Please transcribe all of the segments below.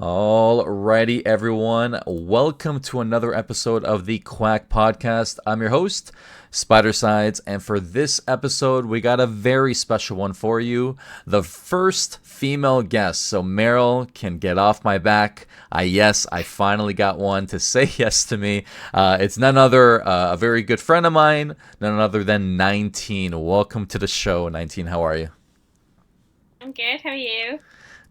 Alrighty, everyone. Welcome to another episode of the Quack podcast. I'm your host, Spidercides, and for this episode, we got a very special one for you. The first female guest. So Meryl can get off my back. Yes, I finally got one to say yes to me. It's none other, a very good friend of mine, none other than 19. Welcome to the show, 19. How are you? I'm good. How are you?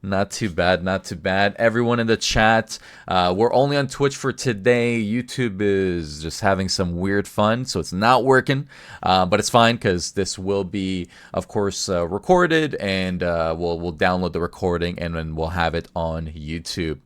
Not too bad, not too bad. Everyone in the chat, we're only on Twitch for today. YouTube is just having some weird fun, so it's not working. But it's fine because this will be, of course, recorded, and we'll download the recording and then we'll have it on YouTube.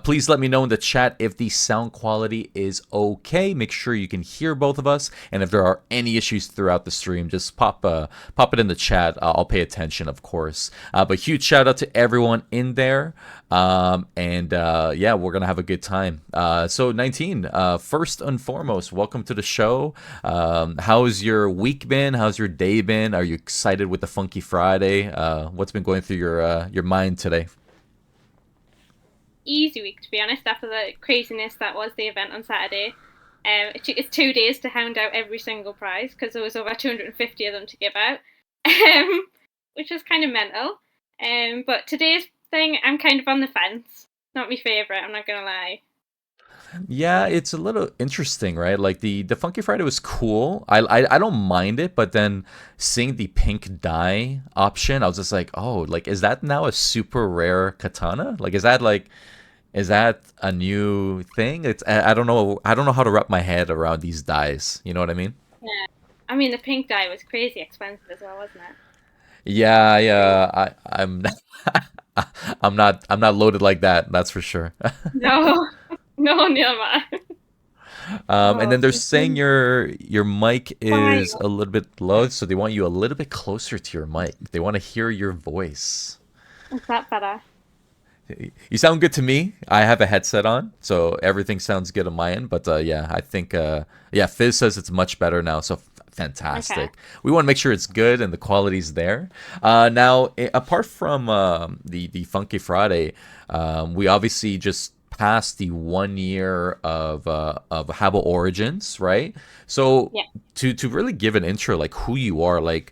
Please let me know in the chat if the sound quality is okay. Make sure you can hear both of us, and if there are any issues throughout the stream, just pop it in the chat. I'll pay attention, of course. But huge shout out to everyone in there, and yeah, we're gonna have a good time. So 19, first and foremost, welcome to the show. How's your week been? How's your day been? Are you excited with the Funky Friday? What's been going through your mind today? Easy week, to be honest, after the craziness that was the event on Saturday. It took us 2 days to hound out every single prize because there was over 250 of them to give out, which was kind of mental. But today's thing, I'm kind of on the fence. Not my favourite, I'm not going to lie. Yeah, it's a little interesting, right? Like the Funky Friday was cool. I don't mind it, but then seeing the pink dye option, I was just like, oh, like is that now a super rare katana? Like is that a new thing? I don't know. I don't know how to wrap my head around these dyes. You know what I mean? Yeah. I mean, the pink dye was crazy expensive as well, wasn't it? Yeah, yeah. I'm I'm not loaded like that. That's for sure. No, no, Nilma. And Oh, then they're saying your mic why? is a little bit low, so they want you a little bit closer to your mic. They want to hear your voice. Is that better? You sound good to me. I have a headset on, so everything sounds good on my end. But yeah, I think yeah, Fizz says it's much better now, so Okay. fantastic. We want to make sure it's good and the quality's there. Now, apart from the Funky Friday, we obviously just passed the 1 year of Habbo Origins, right? So Yeah. to really give an intro, like who you are, like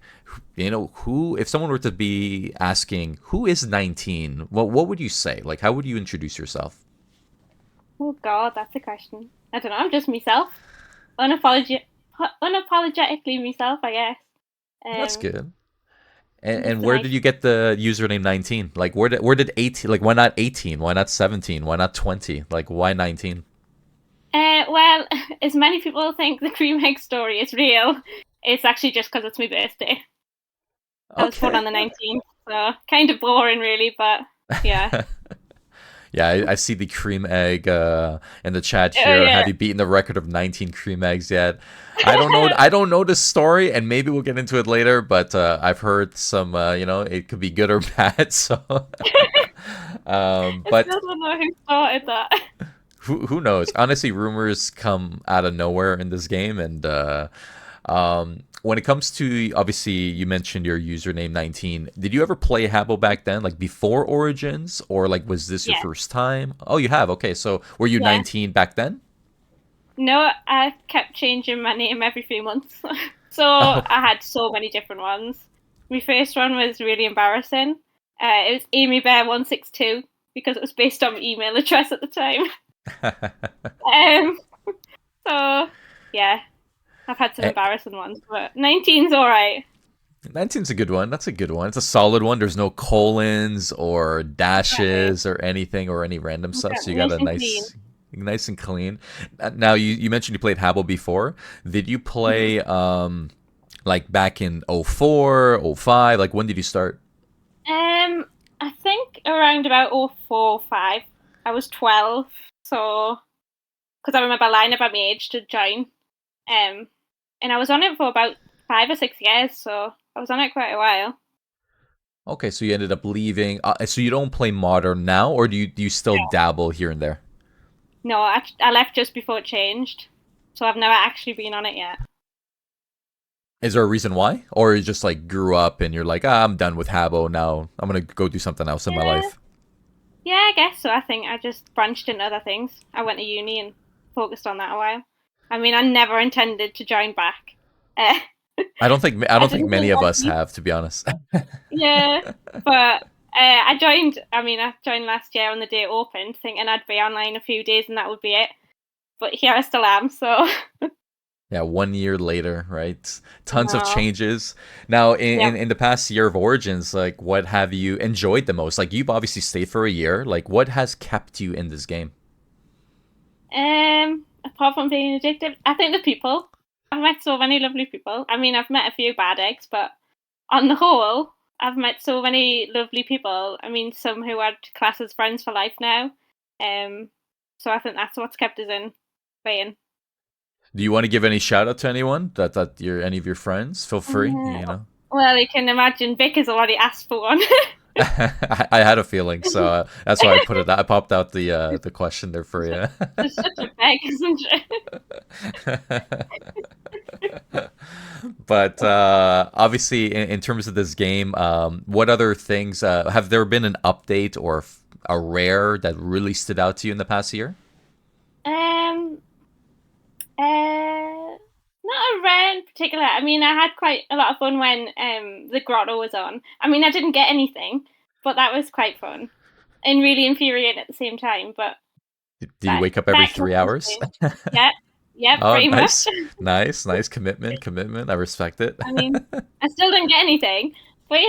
who if someone were to be asking who is 19, what would you say? Like how would you introduce yourself? Oh, God, that's a question. I don't know. I'm just myself. Unapologetically myself, I guess. That's Um, good. I'm And just a where nice. did you get the username 19? Like where did 18, like why not 18? Why not 17? Why not 20? Like why 19? Well, as many people think the cream egg story is real, it's actually just because it's my birthday. I was born Okay. on the 19th, so kind of boring, really, but yeah. Yeah, I see the cream egg in the chat Oh, here. Have yeah. you beaten the record of 19 cream eggs yet? I don't know. I don't know the story, and maybe we'll get into it later. But I've heard some. It could be good or bad. So, I but still don't know who started that. who knows? Honestly, rumors come out of nowhere in this game, and when it comes to obviously you mentioned your username 19. Did you ever play Habbo back then, like before Origins, or like was this your Yeah, first time? Oh, you have. Okay, so were you yeah. 19 back then? No, I kept changing my name every few months. So Oh. I had so many different ones. My first one was really embarrassing. It was Amy Bear 162 because it was based on my email address at the time. Um, so yeah, I've had some Eh, embarrassing ones, but 19's all right. 19's a good one. That's a good one. It's a solid one. There's no colons or Exactly. dashes or anything or any random stuff. So you got Nice a and clean. nice and clean. Now you mentioned you played Habbo before. Did you Mhm. play like back in '04, '05? Like when did you start? I think around about 04, 05. I was 12, so because I remember lying about my age to join. Um, and I was on it for about 5 or 6 years, so I was on it quite a while. Okay, so you ended up leaving. So you don't play modern now, or do you still dabble here and there? No, I left just before it changed, so I've never actually been on it yet. Is there a reason why, or you just like grew up and you're like, I'm done with Habbo now. I'm gonna go do something else in my Yeah, life. Yeah, I guess so. I think I just branched into other things. I went to uni and focused on that a while. I mean, I never intended to join back. Uh, I I don't think didn't many think of I'd us be, have, to be honest. yeah, but I joined. I mean, I joined last year on the day it opened, thinking I'd be online a few days and that would be it. But here I still am. So Yeah, 1 year later, right? Tons of no, changes. Now, yeah. in the past year of Origins, like, what have you enjoyed the most? Like, you've obviously stayed for a year. Like, what has kept you in this game? Apart from being addictive, I think the people. I've met so many lovely people. I mean, I've met a few bad eggs, but on the whole, I've met so many lovely people. I mean, some who I'd class as friends for life now. Um, so I think that's what's kept us in playing. Do you want to give any shout out to anyone that you're any of your friends? Feel free, Uh, you know. well, you can imagine Vic has already asked for one. I had a feeling, so that's why I put it. I popped out the question there for you. It's such a beg, isn't it? But obviously, in terms of this game, what other things have there been an update or a rare that really stood out to you in the past year? Um, not a rare in particular. I mean, I had quite a lot of fun when the grotto was on. I mean, I didn't get anything, but that was quite fun and really infuriating at the same time. But Do you wake up every that three kept us hours? going. Yeah, yeah, Oh, pretty much. nice, nice commitment, commitment. I respect it. I mean, I still didn't get anything, but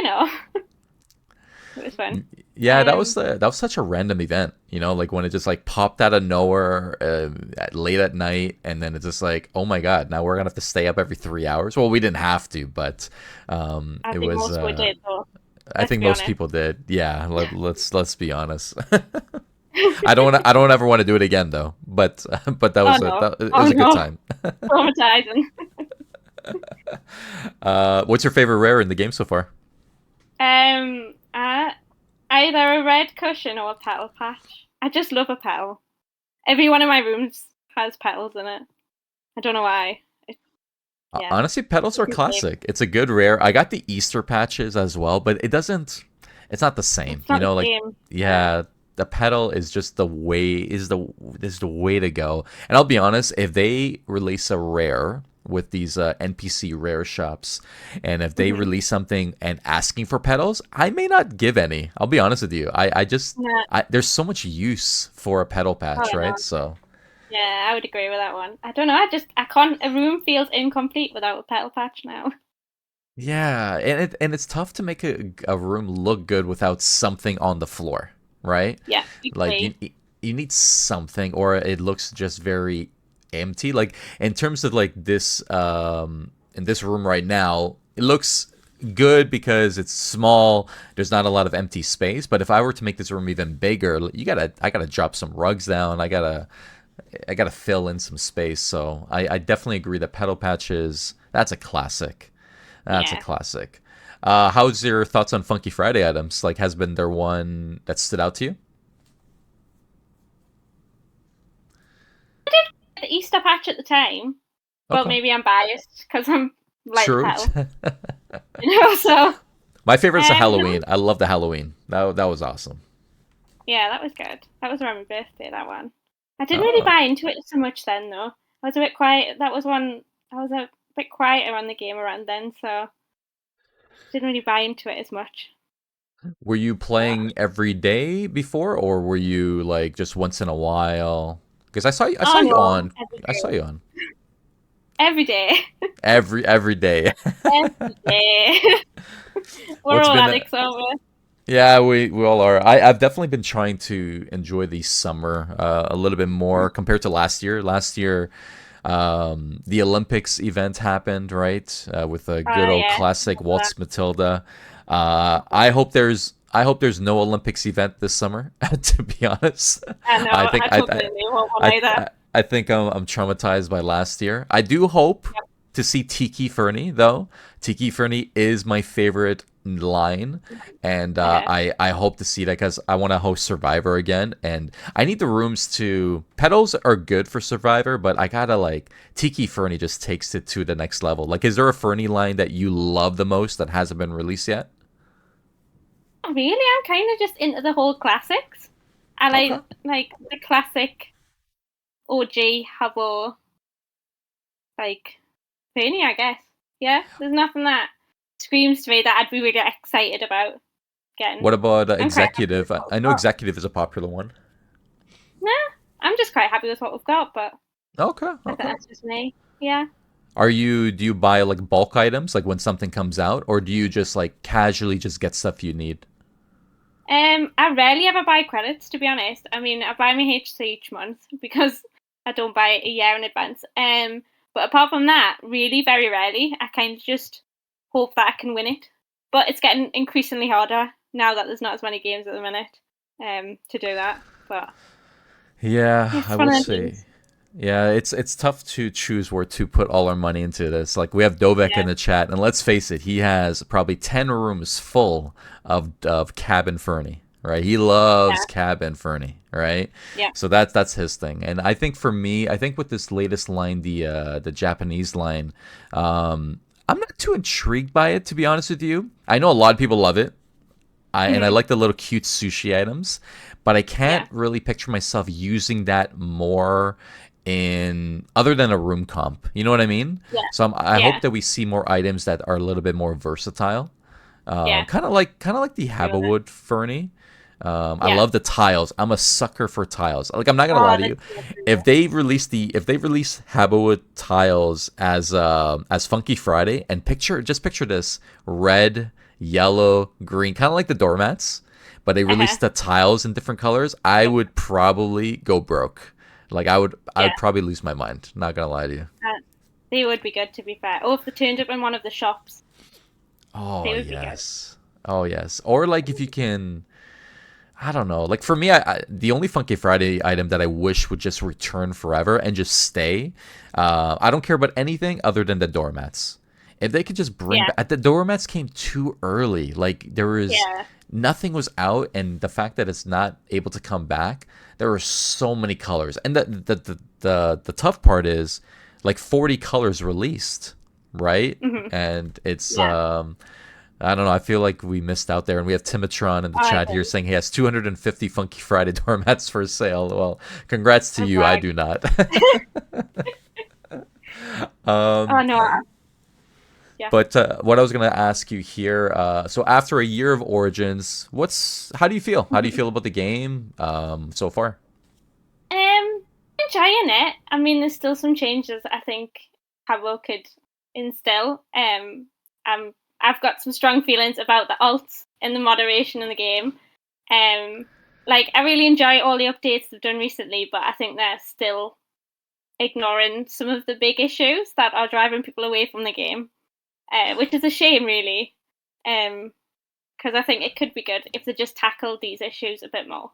it was fun. Yeah, Um, that was such a random event, you know, like when it just like popped out of nowhere late at night, and then it's just like, oh my god, now we're gonna have to stay up every 3 hours. Well, we didn't have to, but I it think was. most would did, though. I Let's think be most honest. people did. Yeah, let's be honest. I don't ever want to do it again though. But Oh no! that it Oh was a good no! time. Traumatizing. What's your favorite rare in the game so far? Uh, either a red cushion or a petal patch. I just love a petal. Every one of my rooms has petals in it. I don't know why. Yeah, Honestly, petals are it's my classic. It's a good rare. I got the Easter patches as well, but it doesn't. It's not the same. It's You not the know, like same. yeah, the petal is just the way is the way to go. And I'll be honest, if they release a rare with these NPC rare shops, and if they Mm-hmm. release something and asking for petals, I may not give any. I'll be honest with you. I just Yeah. there's so much use for a petal Oh patch, right? no. So. Yeah, I would agree with that one. I don't know. I can't. A room feels incomplete without a petal patch now. Yeah, and it's tough to make a room look good without something on the floor, right? Yeah, Like agree. you need something, or it looks just very empty. Like in terms of like this in this room right now, it looks good because it's small. There's not a lot of empty space. But if I were to make this room even bigger, I gotta drop some rugs down. I gotta fill in some space. So I definitely agree that pedal patches that's a classic. That's a Yeah. classic. How's your thoughts on Funky Friday items? Like, has been there one that stood out to you? The Easter patch at the time, but Okay. maybe I'm biased because I'm like True. petal. So My favorite's the no, Halloween. I love the Halloween. That was awesome. yeah, that was good. That was around my birthday. That one. I didn't really Oh. buy into it so much then, though. I was a bit quiet. That was one. I was a bit quieter on the game around then, so didn't really buy into it as much. Were you But playing every day before, or were you like just once in a while? Because I saw oh you no, on. every I saw day, you on every day, every day. every day. We're What's all been addicts, aren't we? Yeah, we all are. I've definitely been trying to enjoy the summer a little bit more compared to last year. Last year, the Olympics event happened, right? With a good Oh old yeah, classic remember that. Waltz Matilda. I hope there's no Olympics event this summer. To be honest, I know. I think I totally want one either. I think I'm traumatized by last year. I do hope Yep. to see Tiki Fernie though. Tiki Fernie is my favorite line, and Uh, I hope to see that because I want to host Survivor again, and I need the rooms to. Petals are good for Survivor, but I gotta like Tiki Fernie just takes it to the next level. Like, is there a Fernie line that you love the most that hasn't been released yet? Not really, I'm kind of just into the whole classics. I Okay. like the classic OG Habbo like Pony, I guess. Yeah, there's nothing that screams to me that I'd be really excited about getting. What about I'm quite happy with executive? I what I we've know got. executive is a popular one. Nah, I'm just quite happy with what we've got, but Okay, I think okay. that's just me. Yeah. Do you buy like bulk items like when something comes out, or do you just like casually just get stuff you need? I rarely ever buy credits, to be honest. I mean, I buy my HC each month because I don't buy it a year in advance. But apart from that, really very rarely. I kind of just hope that I can win it. But it's getting increasingly harder now that there's not as many games at the minute to do that. But Yeah, I it's one will of the say. things. Yeah, it's tough to choose where to put all our money into this. Like we have Dovek in Yeah, the chat, and let's face it, he has probably 10 rooms full of cabin Fernie. Right, he loves yeah, cabin Fernie. Right, yeah. so that's his thing. And I think for me, I think with this latest line, the Japanese line, I'm not too intrigued by it to be honest with you. I know a lot of people love it. I Hmm. like the little cute sushi items, but I can't Yeah, really picture myself using that more in other than a room comp. You know what I mean? yeah, So I hope yeah, that we see more items that are a little bit more versatile. yeah. Kind of like the Agree with it. Habbowood Fernie. I Yeah. love the tiles. I'm a sucker for tiles. Like I'm not gonna lie Oh, to that's you. so cool. If they release Habbowood tiles as Funky Friday and picture this red, yellow, green, kind of like the doormats, but they Uh-huh. released the tiles in different colors, I would probably go broke. Like I Yeah. would probably lose my mind. Not gonna lie to you. Uh, they would be good, to be fair. Or if they turned up in one of the shops, Oh they would be good. yes. Oh yes. Or like if you can I don't know. Like for me, the only Funky Friday item that I wish would just return forever and just stay. I don't care about anything other than the doormats. If they could just bring Yeah, back the doormats came too early. Like there was yeah, nothing was out, and the fact that it's not able to come back, there were so many colors. And the tough part is like 40 colors released, right? hmm, And it's yeah. I don't know. I feel like we missed out there, and we have Timatron in the I chat here agree. saying he has 250 Funky Friday doormats for sale. Well, congrats to I you. I brag. do not. Oh um, no, yeah. but what I was gonna ask you here. So after a year of Origins, what's how do you feel? How do you Mhm. feel about the game so far? Enjoying it. I mean, there's still some changes I think Habbo could instill. I've got some strong feelings about the alts and the moderation in the game. Um, like I really enjoy all the updates they've done recently, but I think they're still ignoring some of the big issues that are driving people away from the game, which is a shame, really. Because I think it could be good if they just tackled these issues a bit more.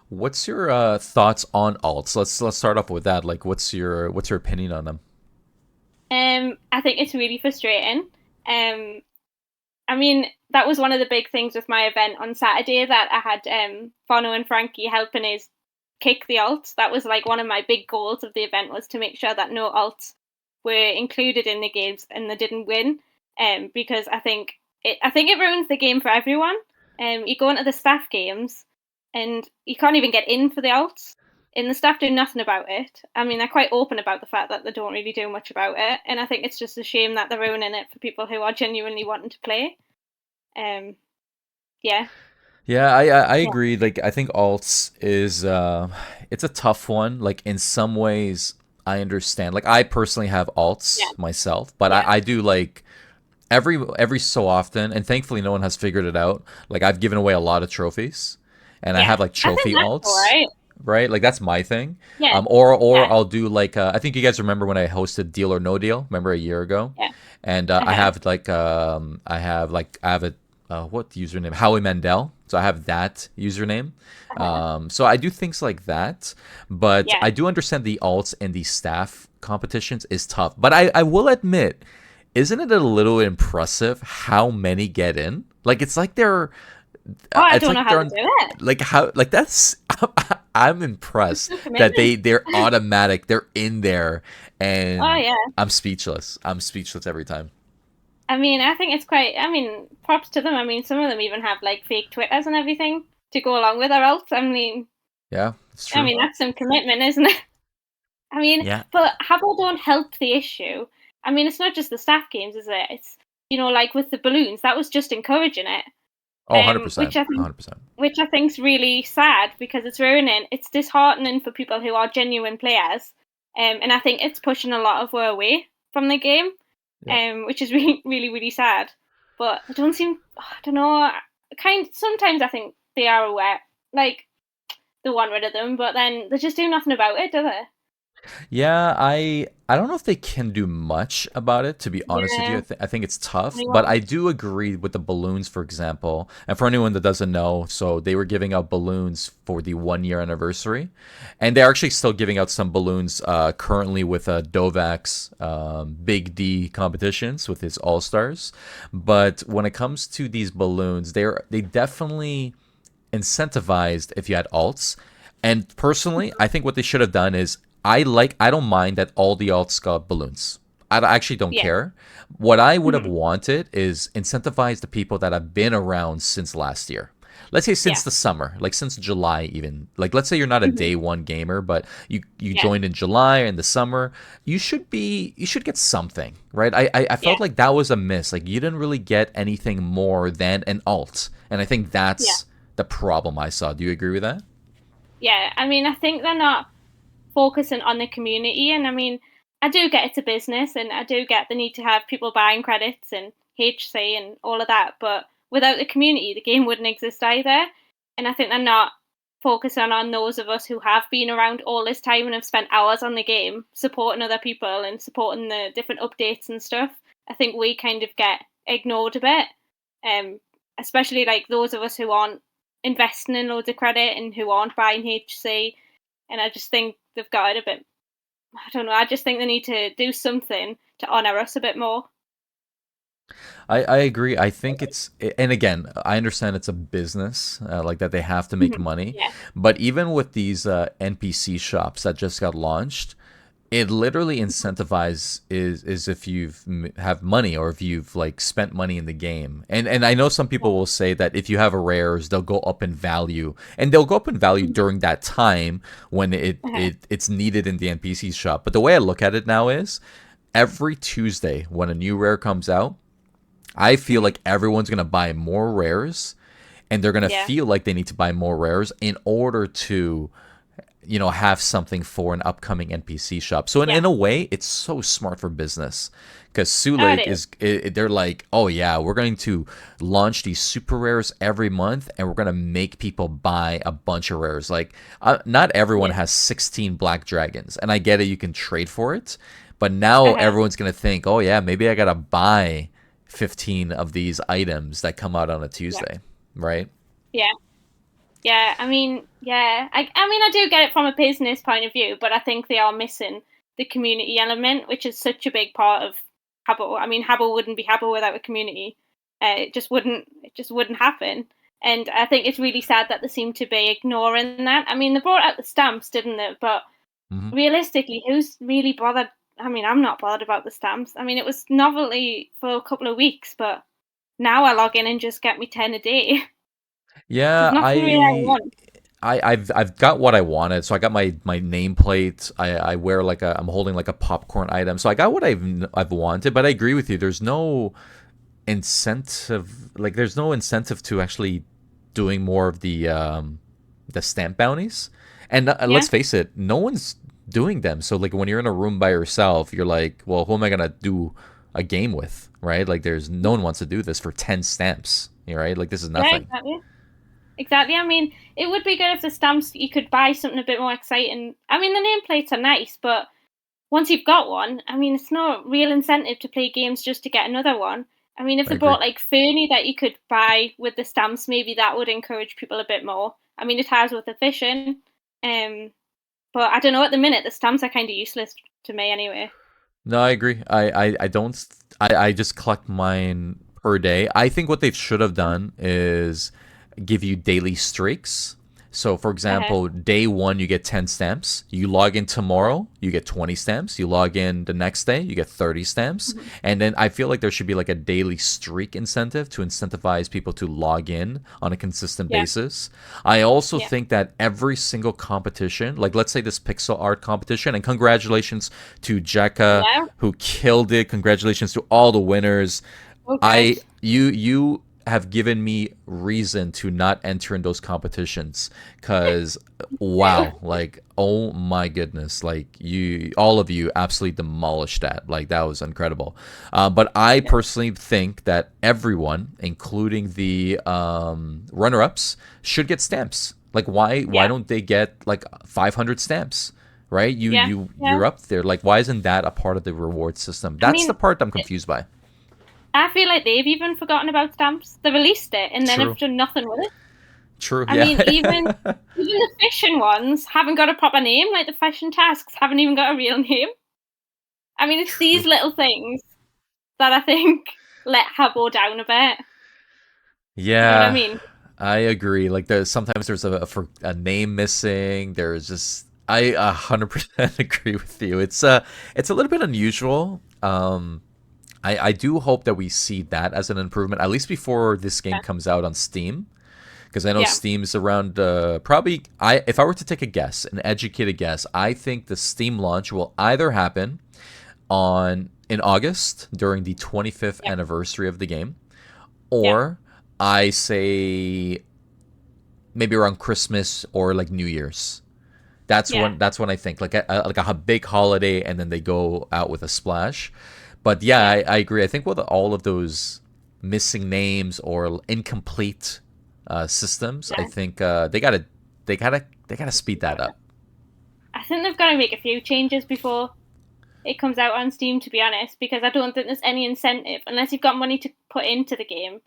What's your thoughts on alts? Let's start off with that. Like, what's your opinion on them? I think it's really frustrating. Um, I mean, that was one of the big things with my event on Saturday that I had Fono and Frankie helping us kick the alts. That was like one of my big goals of the event was to make sure that no alts were included in the games and they didn't win. Because I think it ruins the game for everyone. You go into the staff games and you can't even get in for the alts. And the staff do nothing about it. I mean, they're quite open about the fact that they don't really do much about it. And I think it's just a shame that they're ruining it for people who are genuinely wanting to play. Um, yeah, Yeah, I yeah, agree. Like I think alts is it's a tough one. Like in some ways I understand. Like I personally have yeah, alts myself, but yeah. I do like every so often and thankfully no one has figured it out. Like I've given away a lot of trophies and I Yeah, have like I think trophy that's all alts, right. right? Like that's my thing. Yeah, Or yeah, I'll do like I think you guys remember when I hosted Deal or No Deal, remember a year ago? yeah. And Uh-huh. I have a what username? Howie Mandel. So I have that username. Uh-huh. So I do things like that, but Yeah. I do understand the alts and the staff competitions is tough. But I will admit, isn't it a little impressive how many get in? Like Oh, I it's don't know like how they're to on do it. like how like that's I'm It's impressed so that commitment. they're automatic, they're in there, Oh, and yeah. I'm speechless. I'm speechless every time. I mean, I think it's quite. I mean, props to them. I mean, some of them even have like fake Twitters and everything to go along with, or else, Yeah, it's true. that's some commitment, isn't it? Yeah. But Habbo don't help the issue. It's not just the staff games, is it? It's, like with the balloons, that was just encouraging it. Oh, Which 100%. I think 100%. which I think's really sad because it's disheartening for people who are genuine players. And I think it's pushing a lot of her away from the game, Yeah. which is really, really, really sad. But I don't know, sometimes I think they are aware, like, they want rid of them, but then they just do nothing about it, do they? Yeah, I don't know if they can do much about it, to be honest with you. Yeah. I think it's tough, but Well, I do agree with the balloons, for example. And for anyone that doesn't know, so they were giving out balloons for the 1 year anniversary, and they're actually still giving out some balloons currently with Dovak's Big D competitions with his All Stars. But when it comes to these balloons, they definitely incentivized if you had alts. And personally, I think what they should have done is I don't mind that all the alts got balloons. Actually don't yeah. care. What I would have Mhm. wanted is incentivize the people that have been around since last year. Let's say since Yeah. the summer, like since July even. Like let's say you're not a Mhm. day one gamer, but you Yeah. joined in July in the summer. You should get something, right? I Yeah. felt like that was a miss. Like you didn't really get anything more than an alt. And I think Yeah. that's the problem I saw. Do you agree with that? Yeah. I think they're not focusing on the community. And I do get it's a business, and I do get the need to have people buying credits and HC and all of that. But without the community, the game wouldn't exist either. And I think they're not focusing on those of us who have been around all this time and have spent hours on the game, supporting other people and supporting the different updates and stuff. I think we kind of get ignored a bit, um, especially like those of us who aren't investing in loads of credit and who aren't buying HC. And I just think they've got it a bit. I don't know. I just think they need to do something to honour us a bit more. I agree. I think and again, I understand it's a business, like that they have to make Mhm. money. Yeah, But even with these NPC shops that just got launched, it literally incentivizes is if have money or if you've like spent money in the game. And I know some yeah, people will say that if you have a rares, they'll go up in value, and they'll go up in value mhm, during that time when uh-huh, it's needed in the NPC shop. But the way I look at it now is every Tuesday when a new rare comes out, I feel mhm, like everyone's going to buy more rares, and they're going to yeah, feel like they need to buy more rares in order to have something for an upcoming NPC shop. So yeah. in a way, it's so smart for business because Oh, it Sulik is. they're like, oh yeah, we're going to launch these super rares every month, and we're going to make people buy a bunch of rares. Like, not everyone Yeah, has 16 black dragons, and I get it, you can trade for it, but now uh-huh, everyone's going to think, oh yeah, maybe I got to buy 15 of these items that come out on a yeah, Tuesday, right? yeah, yeah. Yeah. I do get it from a business point of view, but I think they are missing the community element, which is such a big part of Habbo. Habbo wouldn't be Habbo without a community. It just wouldn't. It just wouldn't happen. And I think it's really sad that they seem to be ignoring that. They brought out the stamps, didn't they? But Mm-hmm. realistically, who's really bothered? I'm not bothered about the stamps. It was novelty for a couple of weeks, but now I log in and just get me 10 a day. There's Yeah, nothing really I want. I've got what I wanted. So I got my nameplate. I wear like I'm holding like a popcorn item. So I got what I've wanted. But I agree with you. There's no incentive. Like there's no incentive to actually doing more of the stamp bounties. And Yeah, let's face it, no one's doing them. So like when you're in a room by yourself, you're like, well, who am I gonna do a game with, right? Like there's no one wants to do this for 10 stamps, right? Like this is yeah, nothing. exactly. Exactly. It would be good if the stamps you could buy something a bit more exciting. The nameplates are nice, but once you've got one, it's no real incentive to play games just to get another one. If I they agree. brought like Fernie that you could buy with the stamps, maybe that would encourage people a bit more. It has with the fishing, um, but I don't know. At the minute, the stamps are kind of useless to me anyway. No, I agree. I don't. I just collect mine per day. I think what they should have done is give you daily streaks. So, for Uh-huh. example, day one, you get 10 stamps. You log in tomorrow, you get 20 stamps. You log in the next day, you get 30 stamps. Mhm. And then I feel like there should be like a daily streak incentive to incentivize people to log in on a consistent Yeah. basis. I also Yeah. think that every single competition, like let's say this pixel art competition, and congratulations to Jekka Yeah. who killed it. Congratulations to all the winners. Oh, good. You have given me reason to not enter in those competitions because True. wow, like oh my goodness, like you all of you absolutely demolished that. Like that was incredible. But I Yeah. personally think that everyone, including the runner-ups, should get stamps. Like why Yeah. don't they get like 500 stamps? Right? Yeah. Yeah. You're up there. Like why isn't that a part of the reward system? I That's the mean, part I'm confused by. I feel like they've even forgotten about stamps. They released it and then have True. done nothing with it. True. I Yeah. mean, even the fishing ones haven't got a proper name. Like the fishing tasks haven't even got a real name. I mean, it's these True. little things that I think let Habbo down a bit. You know what I Yeah. mean? I agree. Like sometimes there's a name missing. There's just I 100% agree with you. It's a little bit unusual. I do hope that we see that as an improvement, at least before this game Yeah. comes out on Steam, because I know Yeah. Steam's around probably I if I were to take a guess, an educated guess, I think the Steam launch will either happen on in August during the 25th Yeah. anniversary of the game, Yeah. or I say maybe around Christmas or like New Year's. Yeah. That's when I think like a big holiday, and then they go out with a splash. But yeah, Yeah. I agree. I think with all of those missing names or incomplete systems, I Yeah. think they gotta speed that up. I think they've got to make a few changes before it comes out on Steam, to be honest, because I don't think there's any incentive unless you've got money to put into the game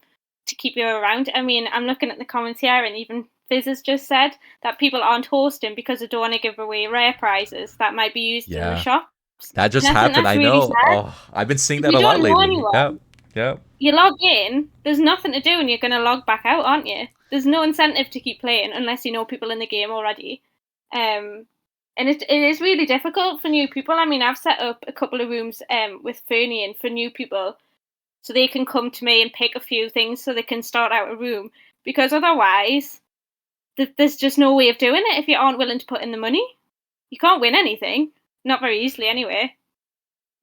to keep you around. I mean, I'm looking at the comments here, and even Fizz has just said that people aren't hosting because they don't want to give away rare prizes that might be used in the Yeah, shops. that And just I think happened. that's I really know. sad. Oh, I've been seeing If that you a lot don't know lately. Yep. anyone, Yep. you log in, there's nothing to do, and you're going to log back out, aren't you? There's no incentive to keep playing unless you know people in the game already. Um, and it is really difficult for new people. I mean, I've set up a couple of rooms with Fernie and for new people so they can come to me and pick a few things so they can start out a room. Because otherwise, there's just no way of doing it if you aren't willing to put in the money. You can't win anything. Not very easily, anyway,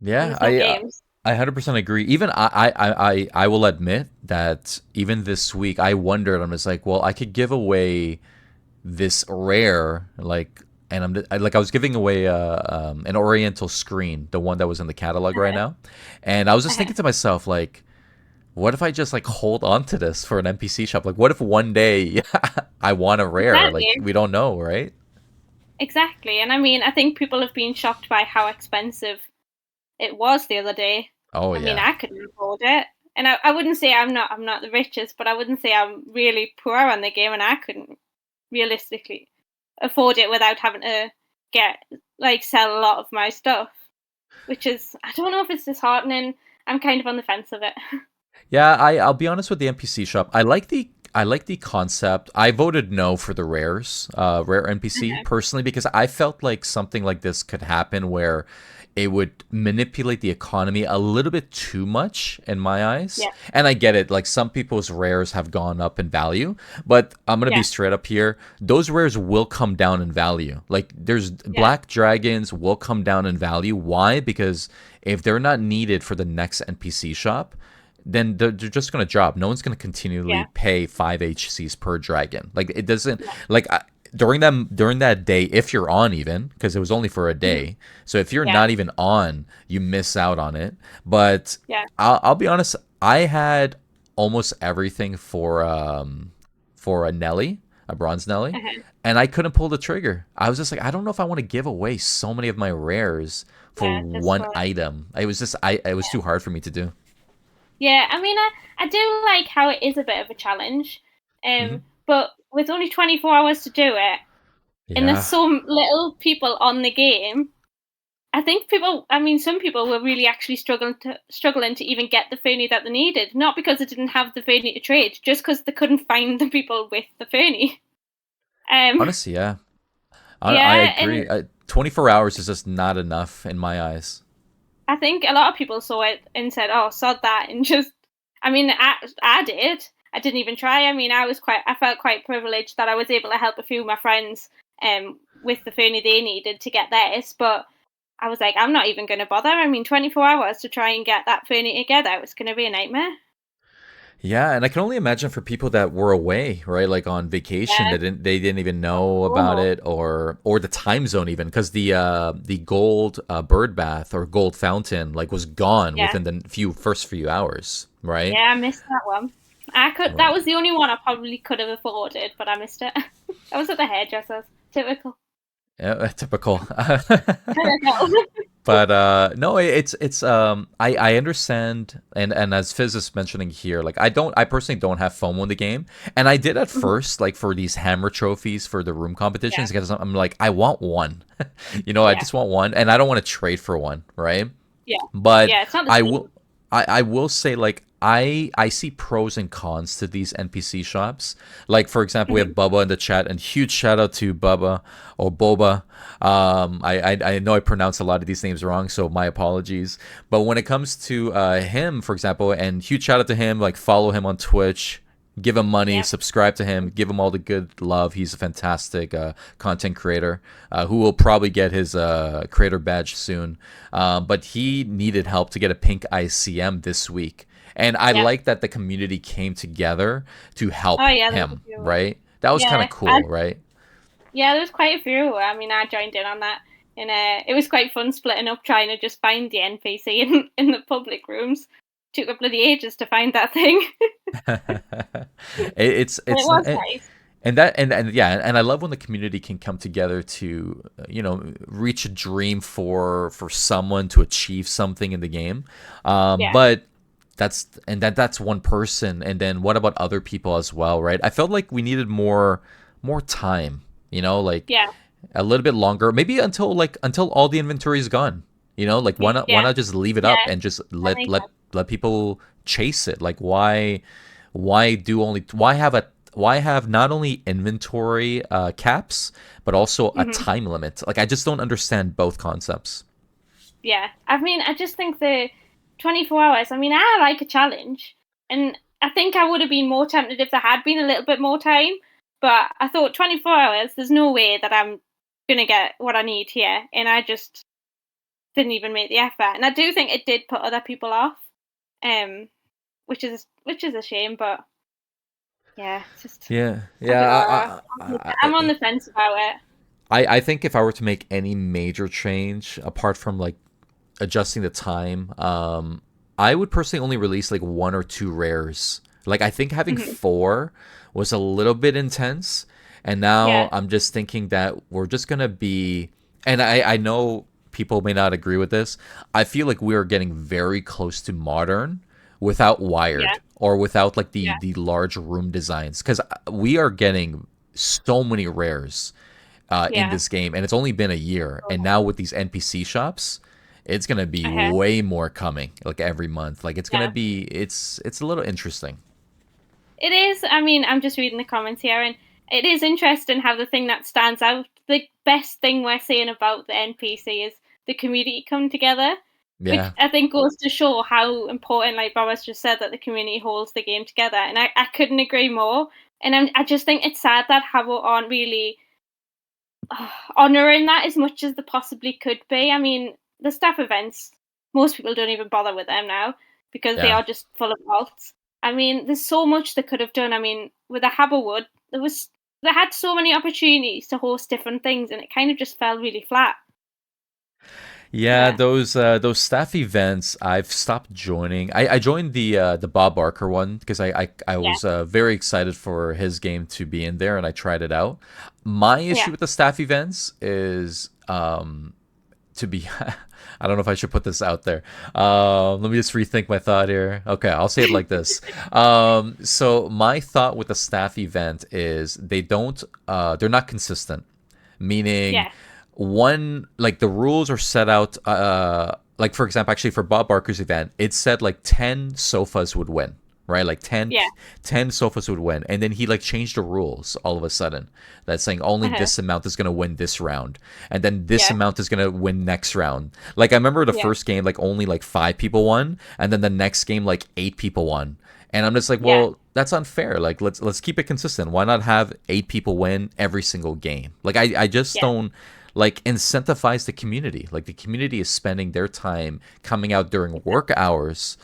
when Yeah, there's no games. I 100% agree. Even I will admit that even this week I wondered. I'm just like, well, I could give away this rare like, and I was giving away an Oriental screen, the one that was in the catalog right Uh-huh. now, and I was just Uh-huh. thinking to myself like, what if I just like hold on to this for an NPC shop? Like, what if one day I want a rare? Like, Exactly. we don't know, right? Exactly. And I mean, I think people have been shocked by how expensive it was the other day. Oh I mean, yeah, I couldn't afford it. And I wouldn't say I'm not the richest, but I wouldn't say I'm really poor on the game, and I couldn't realistically afford it without having to get sell a lot of my stuff, which is, I don't know if it's disheartening. I'm kind of on the fence of it. yeah. I'll be honest with the NPC shop. I like the concept. I voted no for the rare NPC Uh-huh. personally because I felt like something like this could happen where it would manipulate the economy a little bit too much in my eyes. Yeah, And I get it, like some people's rares have gone up in value, but I'm gonna be yeah, straight up here. Those rares will come down in value. Like there's yeah, black dragons will come down in value. Why? Because if they're not needed for the next NPC shop, then they're just going to drop. No one's going to continually yeah, pay 5 HCs per dragon. Like it doesn't yeah. like during that day, if you're on, even because it was only for a Mhm. day. So if you're Yeah, not even on, you miss out on it. But yeah. I'll be honest, I had almost everything for a Nelly, a bronze Nelly, Uh-huh. and I couldn't pull the trigger. I was just like, I don't know if I want to give away so many of my rares for Yeah, just one for item. It was just I it was too hard for me to do. Yeah, I mean, I do like how it is a bit of a challenge, Hmm. but with only 24 hours to do it, and there's Yeah. so little people on the game, I think I mean, some people were really actually struggling to even get the Fernie that they needed, not because they didn't have the Fernie to trade, just because they couldn't find the people with the Fernie. Honestly, yeah. I Yeah, agree. and 24 hours is just not enough in my eyes. I think a lot of people saw it and said, "Oh, sod that," and just. I mean, I did. I didn't even try. I mean, I felt quite privileged that I was able to help a few of my friends with the phone they needed to get theirs, but I was like, I'm not even going to bother. I mean, 24 hours to try and get that phone together, it's going to be a nightmare. Yeah, and I can only imagine for people that were away, right? Like on vacation, Yeah. they didn't even know about Oh, it, or the time zone even, because the gold bird bath or gold fountain like was gone yeah. within the first few hours, right? Yeah, I missed that one. I could. That Right. was the only one I probably could have afforded, but I missed it. I was at the hairdresser's. Typical. Yeah, typical. Typical. But no, I understand, and as Fizz is mentioning here, like I personally don't have FOMO in the game, and I did at Mhm. first, like for these hammer trophies for the room Yeah. competitions, because I'm like, I want one. I Yeah. just want one, and I don't want to trade for one, right? Yeah. But Yeah. It's not the I same. will I will say, like, I see pros and cons to these NPC shops. Like, for example, we have Mhm. Bubba in the chat, and huge shout out to Bubba or Boba. I know I pronounced a lot of these names wrong, so my apologies. But when it comes to him, for example, and huge shout out to him, like follow him on Twitch, give him money, Yeah. subscribe to him, give him all the good love. He's a fantastic content creator who will probably get his creator badge soon. But he needed help to get a pink ICM this week. And I Yeah. like that the community came together to Oh help yeah, there was a him, few. right? That was kind Yeah. of cool, right? Yeah, there was quite a few. I mean, I joined in on that, and it was quite fun splitting up, trying to just find the NPC in the public rooms. Took a bloody ages to find that thing, but it It's was nice. and that and yeah, and I love when the community can come together to reach a dream for someone to achieve something in the game. Yeah. But that's one person, and then what about other people as well, right? I felt like we needed more time, like Yeah. a little bit longer, maybe until all the inventory is gone. Like why Yeah. not just leave it up Yeah. and just That let makes let sense. let people chase it? Like why have not only inventory caps but also a Hmm. time limit? Like I just don't understand both concepts. Yeah. I mean, I just think the 24 hours. I mean, I like a challenge, and I think I would have been more tempted if there had been a little bit more time. But I thought 24 hours. There's no way that I'm gonna get what I need here, and I just didn't even make the effort. And I do think it did put other people off, um, which is a shame. But yeah, it's just Yeah, I yeah. don't know. I'm on the fence about it. I think if I were to make any major change apart from like adjusting the time, I would personally only release like one or two rares. Like I think having Hmm. four was a little bit intense, and Yeah. now I'm just thinking that we're just gonna be. And I know people may not agree with this. I feel like we are getting very close to modern without Yeah. wired or without like the Yeah. the large room designs, because we are getting so many rares in Yeah. this game, and it's only been a year. And now with these NPC shops, it's gonna be Okay. way more coming, like every month. Like it's gonna Yeah. be, it's a little interesting. It is. I mean, I'm just reading the comments here, and it is interesting how the thing that stands out, the best thing we're saying about the NPC is the community come together, which Yeah, I think goes to show how important, like Boris just said, that the community holds the game together. And I couldn't agree more. And I just think it's sad that Habbo aren't really honouring that as much as they possibly could be. I mean, the staff events, most people don't even bother with them now because they yeah. are just full of faults. I mean, there's so much they could have done. I mean, with the Haberwood, they had so many opportunities to host different things, and it kind of just fell really flat. Yeah, Yeah, those staff events I've stopped joining. I joined the Bob Barker one because I yeah, was very excited for his game to be in there, and I tried it out. My yeah. issue with the staff events is to be I don't know if I should put this out there. Let me just rethink my thought here. Okay, I'll say it like this. So my thought with the staff event is they're not consistent, meaning Yeah. one, like the rules are set out like for example, actually for Bob Barker's event, it said like 10 sofas would win, right? Like Yeah. 10 sofas would win. And then he like changed the rules all of a sudden. That's saying only Uh-huh. this amount is going to win this round. And then this Yeah. amount is going to win next round. Like I remember the Yeah. first game, like only like 5 people won. And then the next game, like 8 people won. And I'm just like, Yeah. well, that's unfair. Like let's keep it consistent. Why not have 8 people win every single game? Like I just Yeah. don't like incentivize the community. Like the community is spending their time coming out during work hours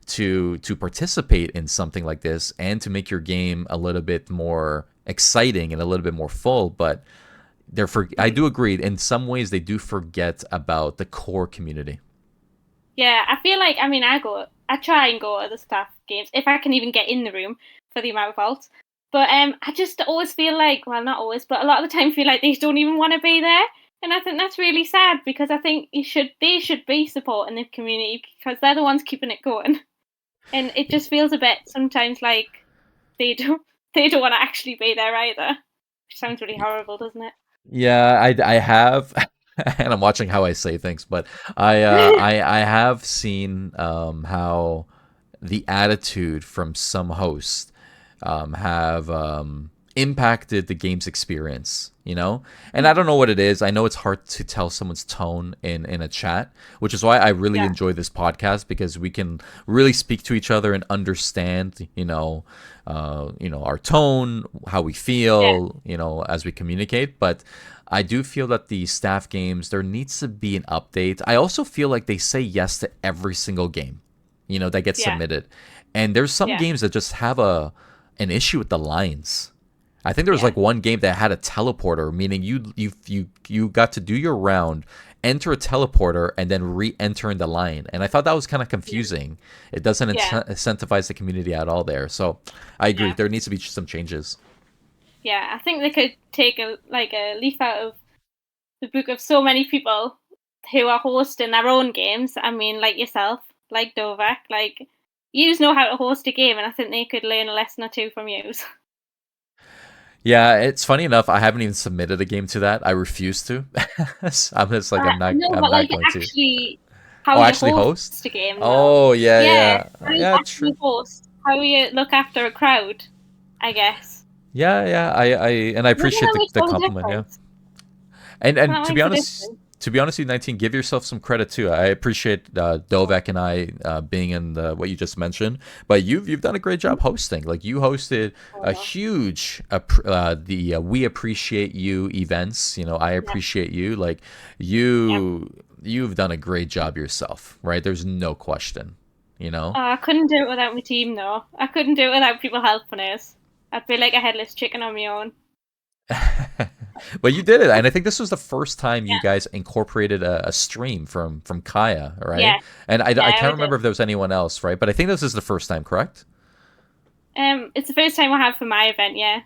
to participate in something like this and to make your game a little bit more exciting and a little bit more full. But I Mhm. do agree, in some ways they do forget about the core community. Yeah, I feel like, I mean, I try and go to the staff games if I can even get in the room for the amount of volts. But I just always feel like, well, not always, but a lot of the time feel like they don't even want to be there, and I think that's really sad because I think they should be supporting the community because they're the ones keeping it going, and it just feels a bit sometimes like they don't they don't want to actually be there either, which sounds really horrible, doesn't it? Yeah, I have, and I'm watching how I say things, but I have seen how the attitude from some hosts have impacted the game's experience, you know? And I don't know what it is. I know it's hard to tell someone's tone in a chat, which is why I really Yeah, enjoy this podcast because we can really speak to each other and understand, our tone, how we yeah, feel, as we communicate. But I do feel that the staff games, there needs to be an update. I also feel like they say yes to every single game, that gets yeah, submitted. And there's some yeah, games that just have an issue with the lines. I think there was yeah, like one game that had a teleporter, meaning you got to do your round, enter a teleporter, and then re-enter in the line. And I thought that was kind of confusing. It doesn't yeah, incentivize the community at all there. So I agree. yeah. There needs to be some changes. Yeah, I think they could take a leaf out of the book of so many people who are hosting their own games. I mean, like yourself, like Dovak, like yous know how to host a game, and I think they could learn a lesson or two from yous. Yeah, it's funny enough. I haven't even submitted a game to that. I refuse to. So I'm just like No, I'm but not like going to. actually, how Oh, you actually host? host a game, though. Oh yeah, Yeah, yeah, how you yeah. True. actually host, how you look after a crowd, I guess. Yeah, yeah. I and I I think appreciate that makes the all the compliment. Yeah. difference. And That to be makes a honest, difference. with 19, give yourself some credit too. I appreciate Dovek and I being in what you just mentioned, but you've done a great job hosting. Like you hosted a Oh, huge the We Appreciate You events. I yeah, appreciate you. Like yeah. you've done a great job yourself, right? There's no question. You know. Oh, I couldn't do it without my team, though. I couldn't do it without people helping us. I'd be like a headless chicken on my own. But you did it, and I think this was the first time you Yeah, guys incorporated a stream from Kaya, right? yeah, And I yeah, can't we did. remember if there was anyone else, right? But I think this is the first time, correct? It's the first time I have for my event. Yeah.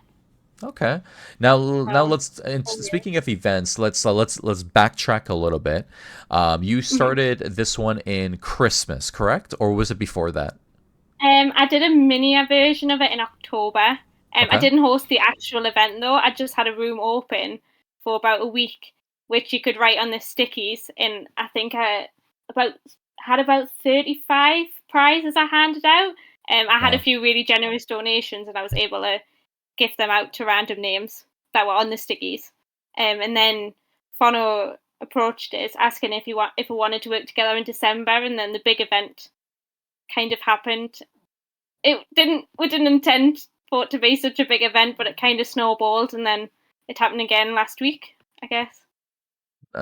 Okay. Now So, let's. And oh, yeah. speaking of events, let's backtrack a little bit. You Mhm. started this one in Christmas, correct? Or was it before that? I did a mini version of it in October. I Okay. didn't host the actual event though. I just had a room open for about a week, which you could write on the stickies. And I think I about had about 35 prizes I handed out. I had a Wow. few really generous donations, and I was able to give them out to random names that were on the stickies. And then Fono approached us asking if we wanted to work together in December, and then the big event kind of happened. It didn't We didn't intend for it to be such a big event, but it kind of snowballed, and then it happened again last week, I guess.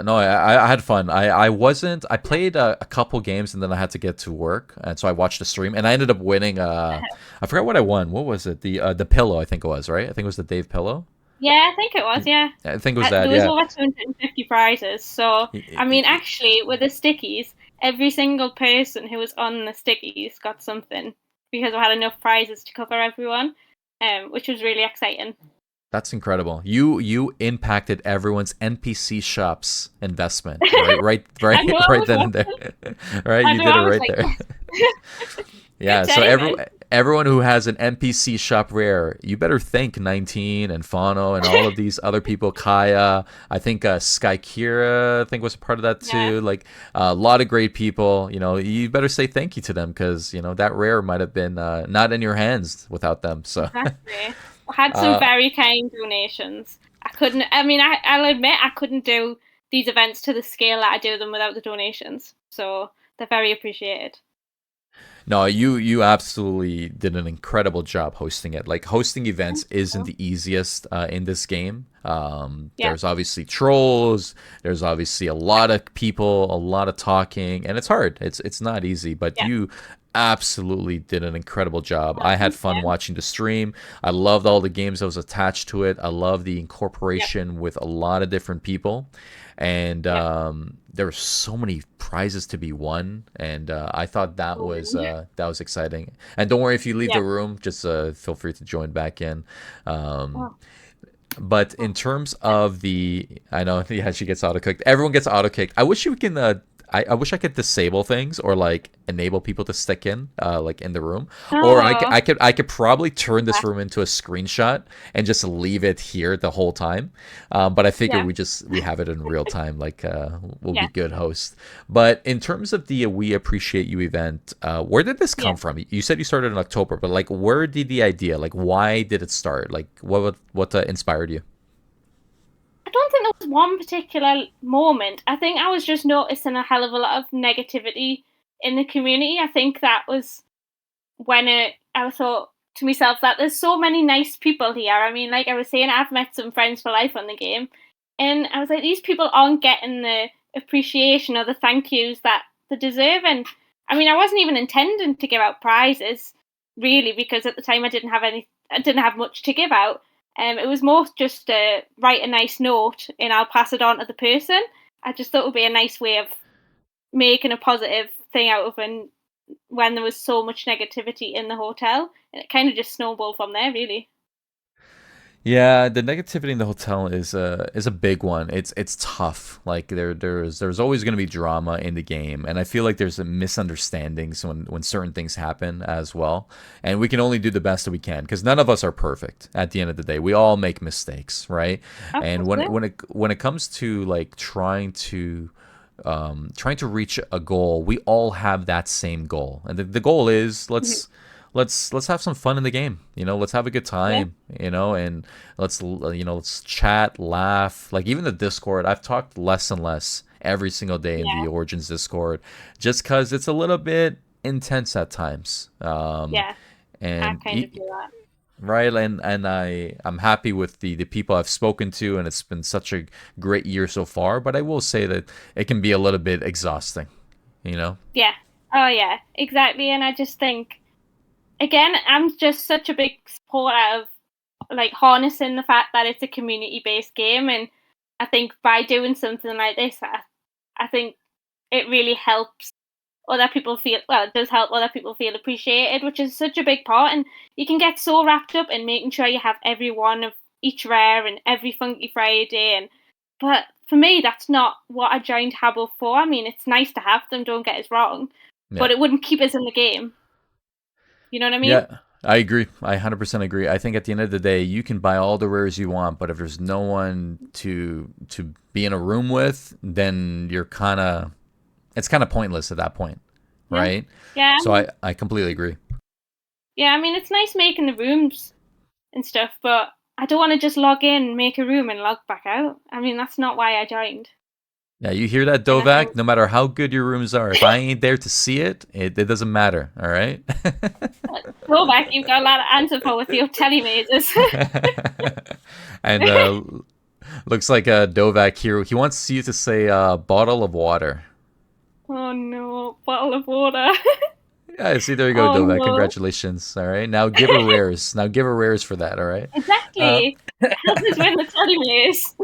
No, I had fun. I wasn't. I Yeah. played a couple games and then I had to get to work, and so I watched the stream and I ended up winning. I forgot what I won. What was it? The pillow, I think it was, right? I think it was the Dave pillow. Yeah, I think it was. Yeah, I think it was that. there was Yeah. over 250 prizes. So I mean, actually, with the stickies, every single person who was on the stickies got something because we had enough prizes to cover everyone, which was really exciting. That's incredible. You impacted everyone's NPC shop's investment, right? Right, I know right, I right was then and working. there. Right, I you know did it I was right like, there. good Yeah. So timing. everyone who has an NPC shop rare, you better thank 19 and Fano and all of these other people. Kaya, I think Skykira, I think was a part of that too. Yeah, Like a lot of great people. You better say thank you to them because that rare might have been not in your hands without them. So, exactly. I had some uh, very kind donations. I couldn't. I mean, I'll admit I couldn't do these events to the scale that I do them without the donations. So they're very appreciated. no, you absolutely did an incredible job hosting it. Like hosting events Thank isn't you. the easiest in this game. Yeah, There's obviously trolls. There's obviously a lot of people, a lot of talking, and it's hard. It's not easy, but yeah. you absolutely did an incredible job. Oh, I had thank fun you. watching the stream. I loved all the games that was attached to it. I love the Yep, incorporation with a lot of different people, and yep. there were so many prizes to be won, and I thought Oh, really? that was exciting. And don't worry if you leave Yeah. the room, just feel free to join back in. Um, Oh, but in oh. terms of I know, yeah, she gets auto cooked. Everyone gets auto kicked. I wish you can. I wish I could disable things or like enable people to stick in, like in the room, or Oh, I could probably turn this yeah, room into a screenshot and just leave it here the whole time. But I figure yeah, we have it in real time, like we'll be yeah, good hosts. But in terms of the We Appreciate You event, where did this yeah. come from? You said you started in October, but like where did the idea, like why did it start? Like what inspired you? I don't think there was one particular moment. I think I was just noticing a hell of a lot of negativity in the community. I think that was when I thought to myself that there's so many nice people here. I mean, like I was saying, I've met some friends for life on the game, and I was like, these people aren't getting the appreciation or the thank yous that they deserve. And I mean, I wasn't even intending to give out prizes really because at the time I didn't have much to give out. It was more just to write a nice note and I'll pass it on to the person. I just thought it would be a nice way of making a positive thing out of it when there was so much negativity in the hotel, and it kind of just snowballed from there, really. Yeah, the negativity in the hotel is a big one. It's tough. Like there's always going to be drama in the game, and I feel like there's a misunderstandings when certain things happen as well. And we can only do the best that we can because none of us are perfect. At the end of the day, we all make mistakes, right? And Absolutely. when it comes to like trying to reach a goal, we all have that same goal, and the goal is Mhm. let's have some fun in the game. Let's have a good Yeah, time. And let's chat, laugh. Like even the Discord, I've talked less and less every single day in the yeah, Origins Discord, just because it's a little bit intense at times. yeah. I And kind of do that. right, and I'm happy with the people I've spoken to, and it's been such a great year so far. But I will say that it can be a little bit exhausting. You know. Yeah. Oh, yeah. Exactly. And I just think again, I'm just such a big supporter of like harnessing the fact that it's a community based game, and I think by doing something like this, I think it really helps other people feel well. It does help other people feel appreciated, which is such a big part. And you can get so wrapped up in making sure you have every one of each rare and every Funky Friday, and but for me, that's not what I joined Habbo for. I mean, it's nice to have them. Don't get us wrong, Yeah. but it wouldn't keep us in the game. You know what I mean? Yeah, I agree. I 100% agree. I think at the end of the day, you can buy all the rares you want, but if there's no one to be in a room with, then it's kind of pointless at that point, Yeah, right? yeah, So I completely agree. yeah. I mean, it's nice making the rooms and stuff, but I don't want to just log in, make a room, and log back out. I mean, that's not why I joined. Yeah, you hear that, And I Dovak? think, No matter how good your rooms are, if I ain't there to see it, it doesn't matter. All right. go back, you've got a lot of answer for with your telemazes. And looks like Dovak here. He wants you to say bottle of water. Oh no, bottle of water. Yeah, see, there you go, Oh Dovak. no. Congratulations. All right. Now give her rares. Now give her rares for that. All right. Uh, Exactly. Help us win the telemaze.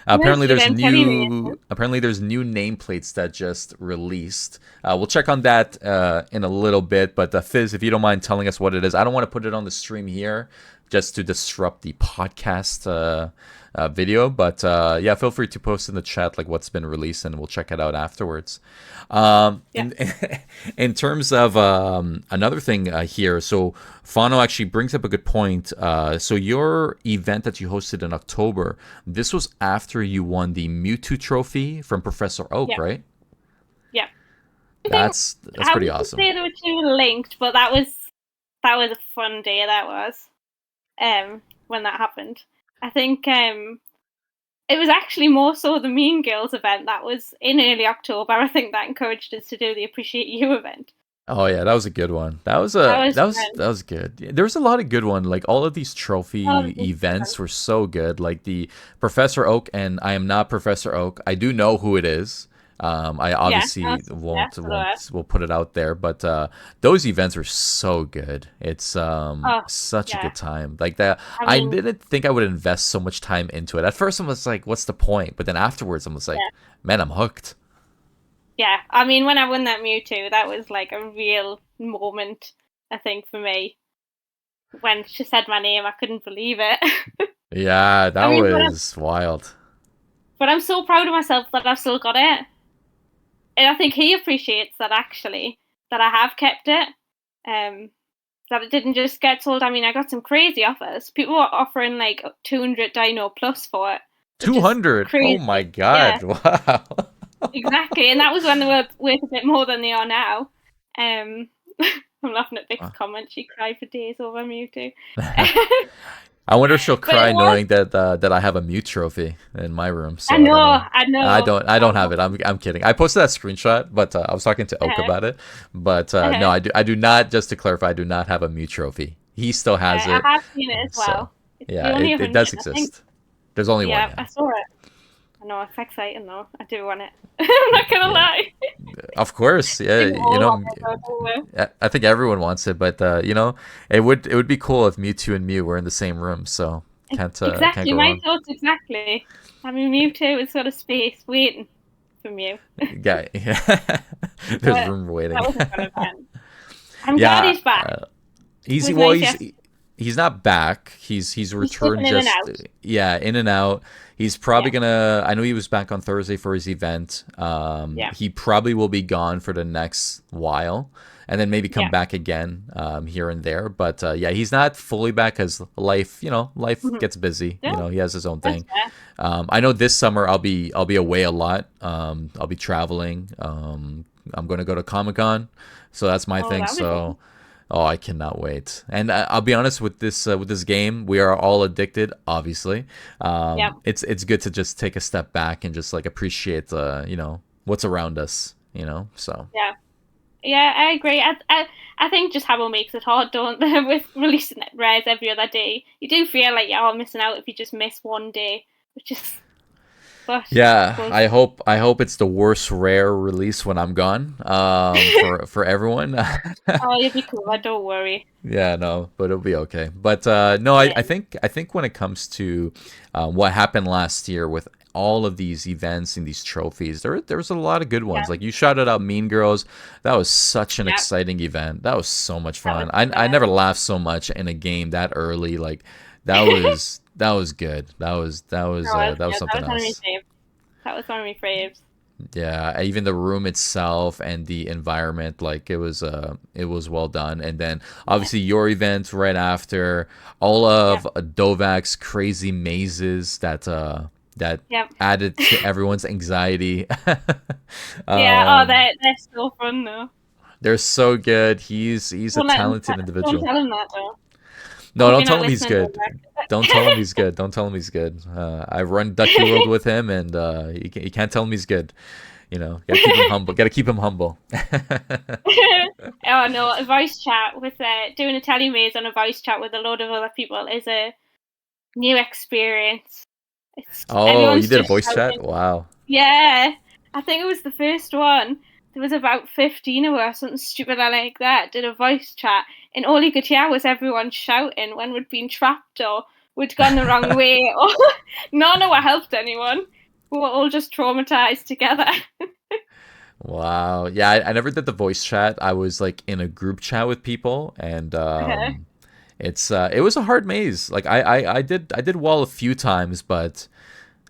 apparently Nurture there's them telemazes. new nameplates that just released. We'll check on that in a little bit. But Fizz, if you don't mind telling us what it is, I don't want to put it on the stream here just to disrupt the podcast video. But yeah, feel free to post in the chat like what's been released, and we'll check it out afterwards. Yeah. In terms of another thing here, so Fano actually brings up a good point. So your event that you hosted in October, this was after you won the Mewtwo trophy from Professor Oak, Yeah. right? Yeah. That's pretty awesome. I wouldn't say they were two linked, but that was a fun day. That was when that happened. I think it was actually more so the Mean Girls event that was in early October. I think that encouraged us to do the Appreciate You event. Oh yeah, that was a good one. That was that was good. There was a lot of good one. Like all of these trophy events were so good. Like the Professor Oak, and I am not Professor Oak. I do know who it is. I obviously won't we'll put it out there, but those events were so good. It's such a good time. Like that, I didn't think I would invest so much time into it. At first, I was like, "What's the point?" But then afterwards, I was like, "Man, I'm hooked." Yeah, I mean, when I won that Mewtwo, that was like a real moment, I think, for me. When she said my name, I couldn't believe it. Yeah, that was wild. But I'm so proud of myself that I've still got it. And I think he appreciates that, actually, that I have kept it. That it didn't just get sold. I mean, I got some crazy offers. People were offering like 200 Dino plus for it. 200? Oh my god, wow. Exactly, and that was when they were worth a bit more than they are now. I'm laughing at Vic's comment. She cried for days over Mewtwo. I wonder if she'll cry knowing that I have a Mew trophy in my room. So I know. I don't have it. I'm kidding. I posted that screenshot, but I was talking to Oak about it. But no, I do not. Just to clarify, I do not have a Mew trophy. He still has it. I have seen it as well. So, yeah, it does exist. There's only one. Yeah, I saw it. I know, it's exciting though. I do want it. I'm not gonna lie. Of course, yeah. You know, I think everyone wants it, but you know, it would be cool if Mewtwo and Mew were in the same room. So exactly can't go my wrong. thoughts exactly. I mean, Mewtwo is sort of space waiting for Mew. Yeah, there's room waiting. That was a fun event. I'm glad he's back. He's not back. He's returned in just and in and out. He's probably gonna. I know he was back on Thursday for his event. He probably will be gone for the next while, and then maybe come back again here and there. But yeah, he's not fully back because life, life gets busy. Yeah. He has his own thing. I know this summer I'll be away a lot. I'll be traveling. I'm going to go to Comic-Con, so that's my thing. So. Oh, I cannot wait. And I'll be honest with this game, we are all addicted, obviously. It's good to just take a step back and just like appreciate what's around us, So. Yeah, I agree. I think just Habbo makes it hard, don't they, with releasing rares every other day. You do feel like you're missing out if you just miss one day, which is. I hope it's the worst rare release when I'm gone. For everyone. Oh, you'll be cool. Don't worry. Yeah, no, but it'll be okay. But no, I think when it comes to what happened last year with all of these events and these trophies, there was a lot of good ones. Like you shouted out Mean Girls. That was such an exciting event. That was so much fun. I never laughed so much in a game that early. Like that was. That was good. That was something else. That was one of my faves. Yeah, even the room itself and the environment, like it was well done. And then obviously your event right after, all of Dovak's crazy mazes that added to everyone's anxiety. They're so fun though. They're so good. He's a talented individual. Don't tell him that though. No, don't tell him he's good. Don't tell him he's good. Don't tell him he's good. I run Ducky World with him, and you can't tell him he's good. Gotta keep him humble. Gotta keep him humble. Oh no, a voice chat with doing a telemaze on a voice chat with a load of other people is a new experience. You did a voice chat? Wow. Yeah, I think it was the first one. There was about 15 of us, something stupid like that, did a voice chat, and all you could hear was everyone shouting when we'd been trapped or we'd gone the wrong way, or none of it helped anyone. We were all just traumatized together. Wow. Yeah, I never did the voice chat. I was like in a group chat with people, and It was a hard maze. Like I did well a few times, but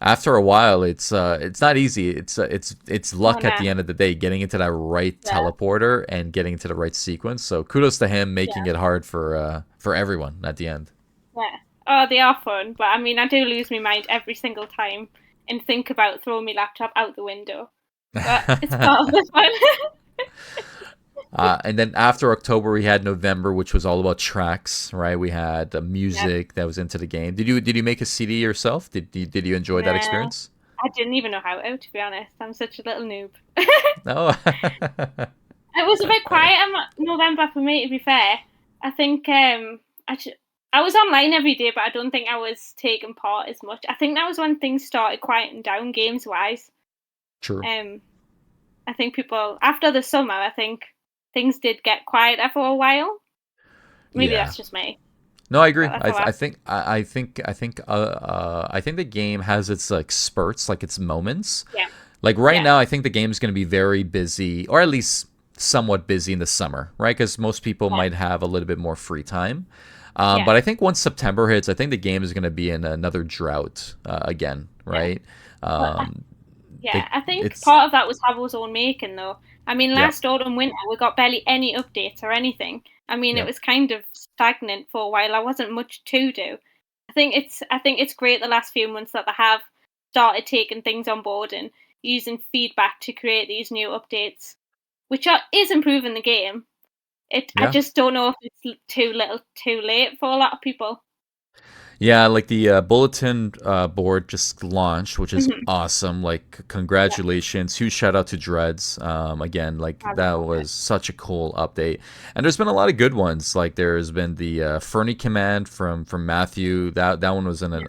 after a while, it's not easy. It's Oh luck at no. the end of the day, getting into that right Yeah. teleporter and getting into the right sequence. So kudos to him making Yeah. it hard for everyone at the end. Yeah. Oh, they are fun, but I mean, I do lose my mind every single time and think about throwing my laptop out the window. But it's part of the fun. And then after October, we had November, which was all about tracks, right? We had Yeah. music that was into the game. Did you make a CD yourself? Did you enjoy that Nah, experience? I didn't even know how to be honest. I'm such a little noob. No. It was a bit quiet in November for me, to be fair. I think I was online every day, but I don't think I was taking part as much. I think that was when things started quieting down games wise. True. Um, I think people after the summer, I think things did get quieter for a while. Maybe Yeah. that's just me, No, I but agree. that's I, all th- right. I think the game has its like spurts, like its moments. Yeah, Like right yeah, now, I think the game's going to be very busy, or at least somewhat busy in the summer, right? Because most people yeah, might have a little bit more free time. yeah. But I think once September hits, I think the game is going to be in another drought again, Yeah. right? But Um, yeah, they, I think it's part of that was Habbo's own making, though. I mean, yeah, last autumn, winter, we got barely any updates or anything. I mean, it yeah, was kind of stagnant for a while. There wasn't much to do. I think it's great the last few months that they have started taking things on board and using feedback to create these new updates, which is improving the game. I yeah. just don't know if it's too little, too late for a lot of people. Yeah, like the bulletin board just launched, which is Mhm. awesome. Like, Yeah, congratulations! Huge shout out to Dreads. Again, like I that love it. was such a cool update, and there's been a lot of good ones. Like there's been the Fernie command from Matthew. That one was an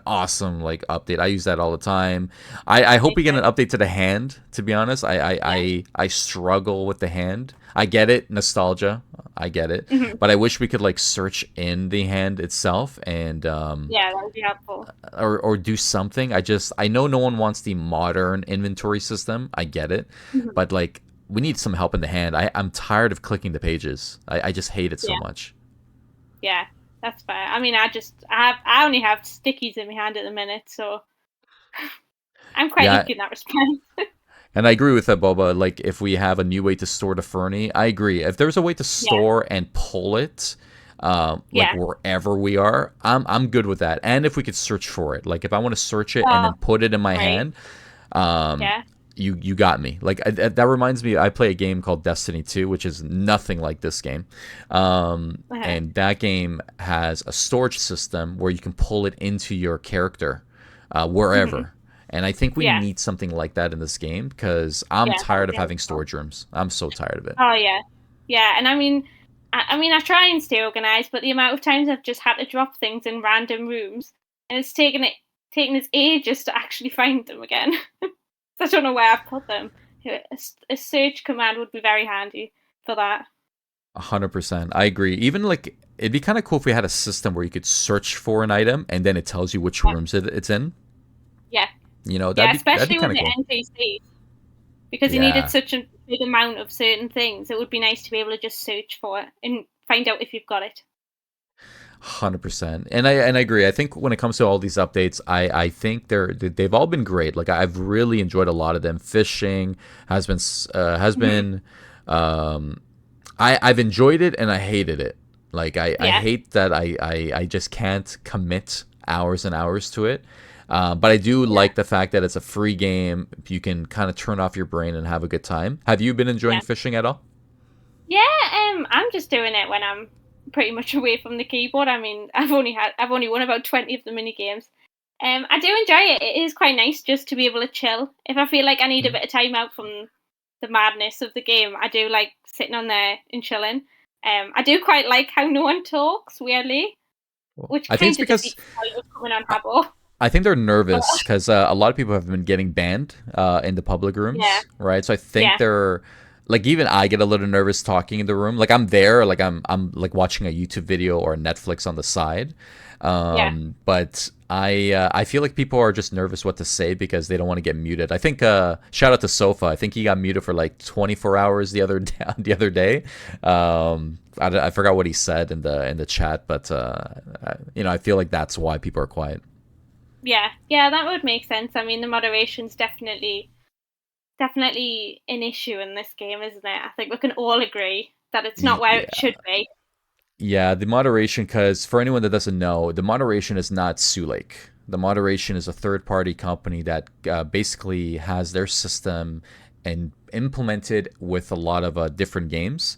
awesome like update. I use that all the time. I hope Me we get too. an update to the hand. To be honest, Yeah. I struggle with the hand. I get it, nostalgia. I get it, Mhm. but I wish we could like search in the hand itself and Yeah, that would be helpful. or do something. I know no one wants the modern inventory system. I get it, Mhm. but like we need some help in the hand. I'm tired of clicking the pages. I just hate it so Yeah. much. Yeah, that's fair. I mean, I only have stickies in my hand at the minute, so I'm quite Yeah, lucky in that respect. and I agree with that, Boba. Like if we have a new way to store the Fernie, I agree. If there's a way to Yeah, store and pull it. Like yeah. wherever we are, I'm good with that. And if we could search for it, like if I want to search it and Oh, then put it in my great. hand, um, Yeah. you got me. Like that reminds me, I play a game called Destiny 2, which is nothing like this game, Uh-huh. and that game has a storage system where you can pull it into your character Mhm. wherever. And I think we Yeah, need something like that in this game because I'm yeah, that would tired of be having helpful. storage rooms. I'm so tired of it. Oh yeah, yeah. And I mean, I try and stay organised, but the amount of times I've just had to drop things in random rooms, and it's taken us ages to actually find them again. I don't know where I've put them. A search command would be very handy for that. 100%. I agree. Even like it'd be kind of cool if we had a system where you could search for an item and then it tells you which Yeah, rooms it's in. yeah, You know, yeah. that'd be Especially kind with of the cool. NPCs. Because you needed Yeah. such a big amount of certain things, it would be nice to be able to just search for it and find out if you've got it. 100%. And I agree. I think when it comes to all these updates, I think they've all been great. Like I've really enjoyed a lot of them. Fishing has Mhm. been um I've enjoyed it and I hated it. Like I Yeah, hate that I just can't commit hours and hours to it. But I do yeah, like the fact that it's a free game. You can kind of turn off your brain and have a good time. Have you been enjoying yeah, fishing at all? yeah. I'm just doing it when I'm pretty much away from the keyboard. I mean, I've only won about 20 of the mini games. I do enjoy it. It is quite nice just to be able to chill. If I feel like I need a Mhm. bit of time out from the madness of the game, I do like sitting on there and chilling. I do quite like how no one talks, weirdly, Well, which I think it's kind of because defeats the point of coming on Habbo. I think they're But nervous because a lot of people have been getting banned in the public yeah, rooms, right? So I think yeah, like even I get a little nervous talking in the room. Like I'm there, like I'm like watching a YouTube video or Netflix on the side. Yeah. But I feel like people are just nervous what to say because they don't want to get muted. I think shout out to Sofa. I think he got muted for like 24 hours the other day, the other day. I forgot what he said in the chat, but you know, I feel like that's why people are quiet. Yeah, yeah, that would make sense. I mean, the moderation's definitely an issue in this game, isn't it? I think we can all agree that it's not where it Yeah. should be. Yeah, the moderation, because for anyone that doesn't know, the moderation is not Sulake. The moderation is a third party company that basically has their system and implemented with a lot of different games,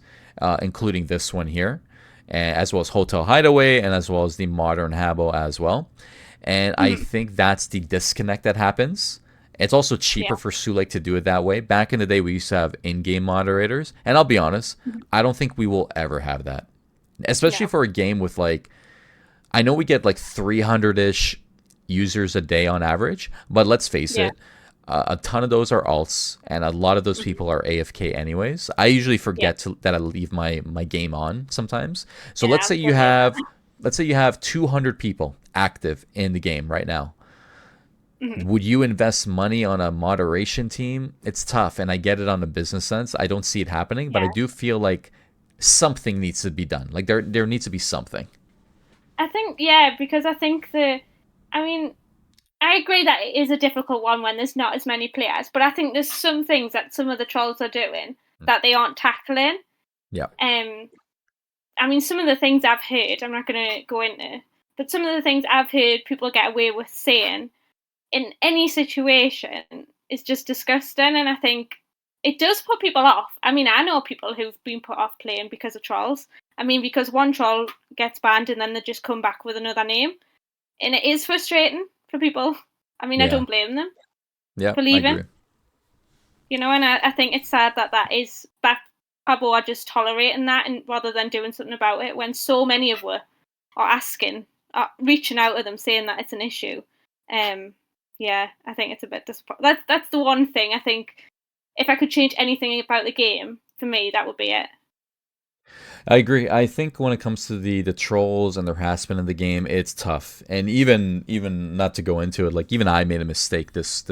including this one here, as well as Hotel Hideaway and as well as the modern Habbo as well. And I Mhm. think that's the disconnect that happens. It's also Yeah. cheaper for Sulake to do it that way. Back in the day, we used to have in game moderators. And I'll be honest, Mhm. I don't think we will ever have that, especially No. for a game with like, I know we get like 300-ish users a day on average, but let's face Yeah. it, a ton of those are alts and a lot of those Mhm. people are AFK anyways. I usually Yeah. forget that I leave my game on sometimes. So Yeah, I'm totally like that. let's say you have 200 people active in the game right now. Mhm. Would you invest money on a moderation team? It's tough, and I get it on the business sense. I don't see it happening, but I Yeah. do feel like something needs to be done. Like there needs to be something. I think, yeah, because I think I mean, I agree that it is a difficult one when there's not as many players, but I think there's some things that some of the trolls are doing that they aren't tackling. Yeah. Um, I mean, some of the things I've heard, I'm not going to go into, but some of the things I've heard people get away with saying in any situation is just disgusting. And I think it does put people off. I mean, I know people who've been put off playing because of trolls. I mean, because one troll gets banned and then they just come back with another name. And it is frustrating for people. I mean, I Yeah. don't blame them Yeah, for I leaving, agree. and I think it's sad that that Habbo are just tolerating that and rather than doing something about it when so many of us are asking, are reaching out to them saying that it's an issue. Um, yeah, I think it's a bit disappointing. That's the one thing I think. If I could change anything about the game, for me, that would be it. I agree. I think when it comes to the trolls and the harassment in the game, it's tough. And even not to go into it, like even I made a mistake this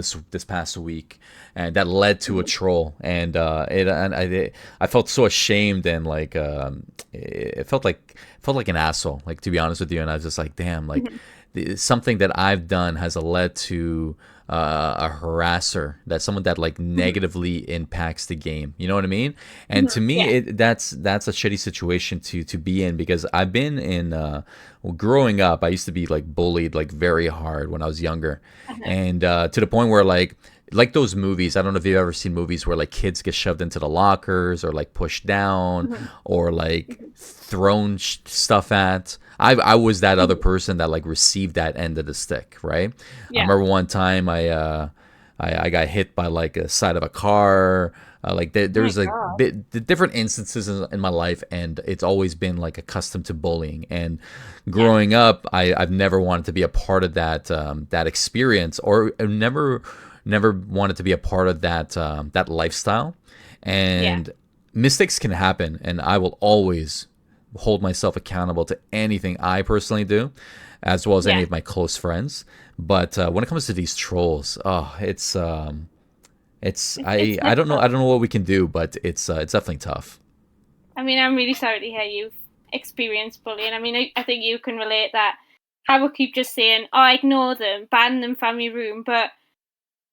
past week, and that led to a Mhm. troll. And I felt so ashamed and like it felt like an asshole. Like to be honest with you, and I was just like, damn, like Mhm. something that I've done has led to a harasser, that someone that like Mhm. negatively impacts the game. You know what I mean? And to Mhm. me, Yeah. that's a shitty situation to be in because I've been in. Well, growing up, I used to be like bullied like very hard when I was younger, Uh-huh. and to the point where like those movies. I don't know if you've ever seen movies where like kids get shoved into the lockers or like pushed down Mhm. or like Mhm. thrown stuff at. I was that other Mhm. person that like received that end of the stick, right? I Yeah. remember one time I got hit by like a side of a car. Like Oh my there's like god. the different instances in my life, and it's always been like accustomed to bullying. And Yeah. growing up, I've never wanted to be a part of that experience, or never wanted to be a part of that lifestyle. Yeah. And mistakes can happen, and I will always hold myself accountable to anything I personally do, as well as any Yeah. of my close friends. But when it comes to these trolls, oh, it's I don't know, I Difficult. don't know what we can do, but it's definitely tough. I mean, I'm really sorry to hear you've experienced bullying. I mean, I think you can relate that. I will keep just saying, "Oh, ignore them, ban them from your room," but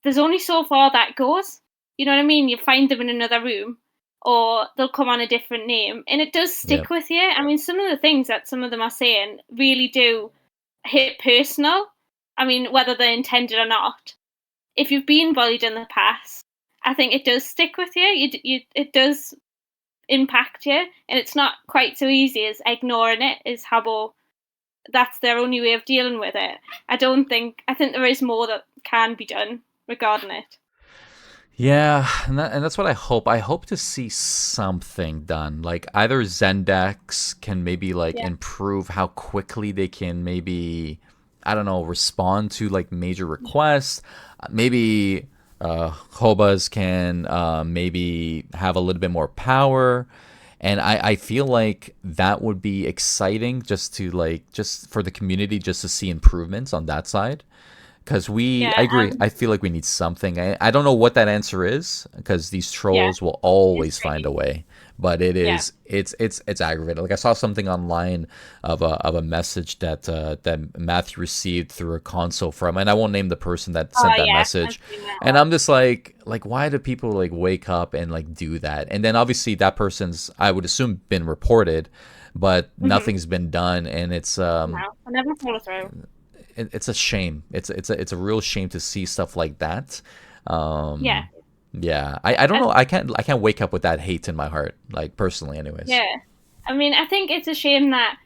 there's only so far that goes. You know what I mean? You find them in another room, or they'll come on a different name, and it does Yeah, stick with you. I mean, some of the things that some of them are saying really do hit personal. I mean, whether they're intended or not. If you've been bullied in the past, I think it does stick with you. It does impact you, and it's not quite so easy as ignoring it. Is Habbo? That's their only way of dealing with it. I think there is more that can be done regarding it. yeah, and that's what I hope. I hope to see something done. Like either Zendex can maybe like Yeah. improve how quickly they can maybe, I don't know, respond to like major requests. Maybe Hobas can maybe have a little bit more power. And I feel like that would be exciting just to like just for the community just to see improvements on that side. Because I Yeah, agree. I feel like we need something. I don't know what that answer is because these yeah, trolls will it's always find a tricky. way. But Yeah. it's aggravating. Like I saw something online of a message that Matthew received through a console from, and I won't name the person that Oh sent that yeah, I've message. seen that And one. I'm just like why do people like wake up and like do that? And then obviously that person's I would assume been reported, but Hmm. nothing's been done, and No, I never follow through. it's a shame. It's a real shame to see stuff like that. Yeah, Yeah, I don't I, know. I can't wake up with that hate in my heart, like personally, anyways. yeah. I mean, I think it's a shame that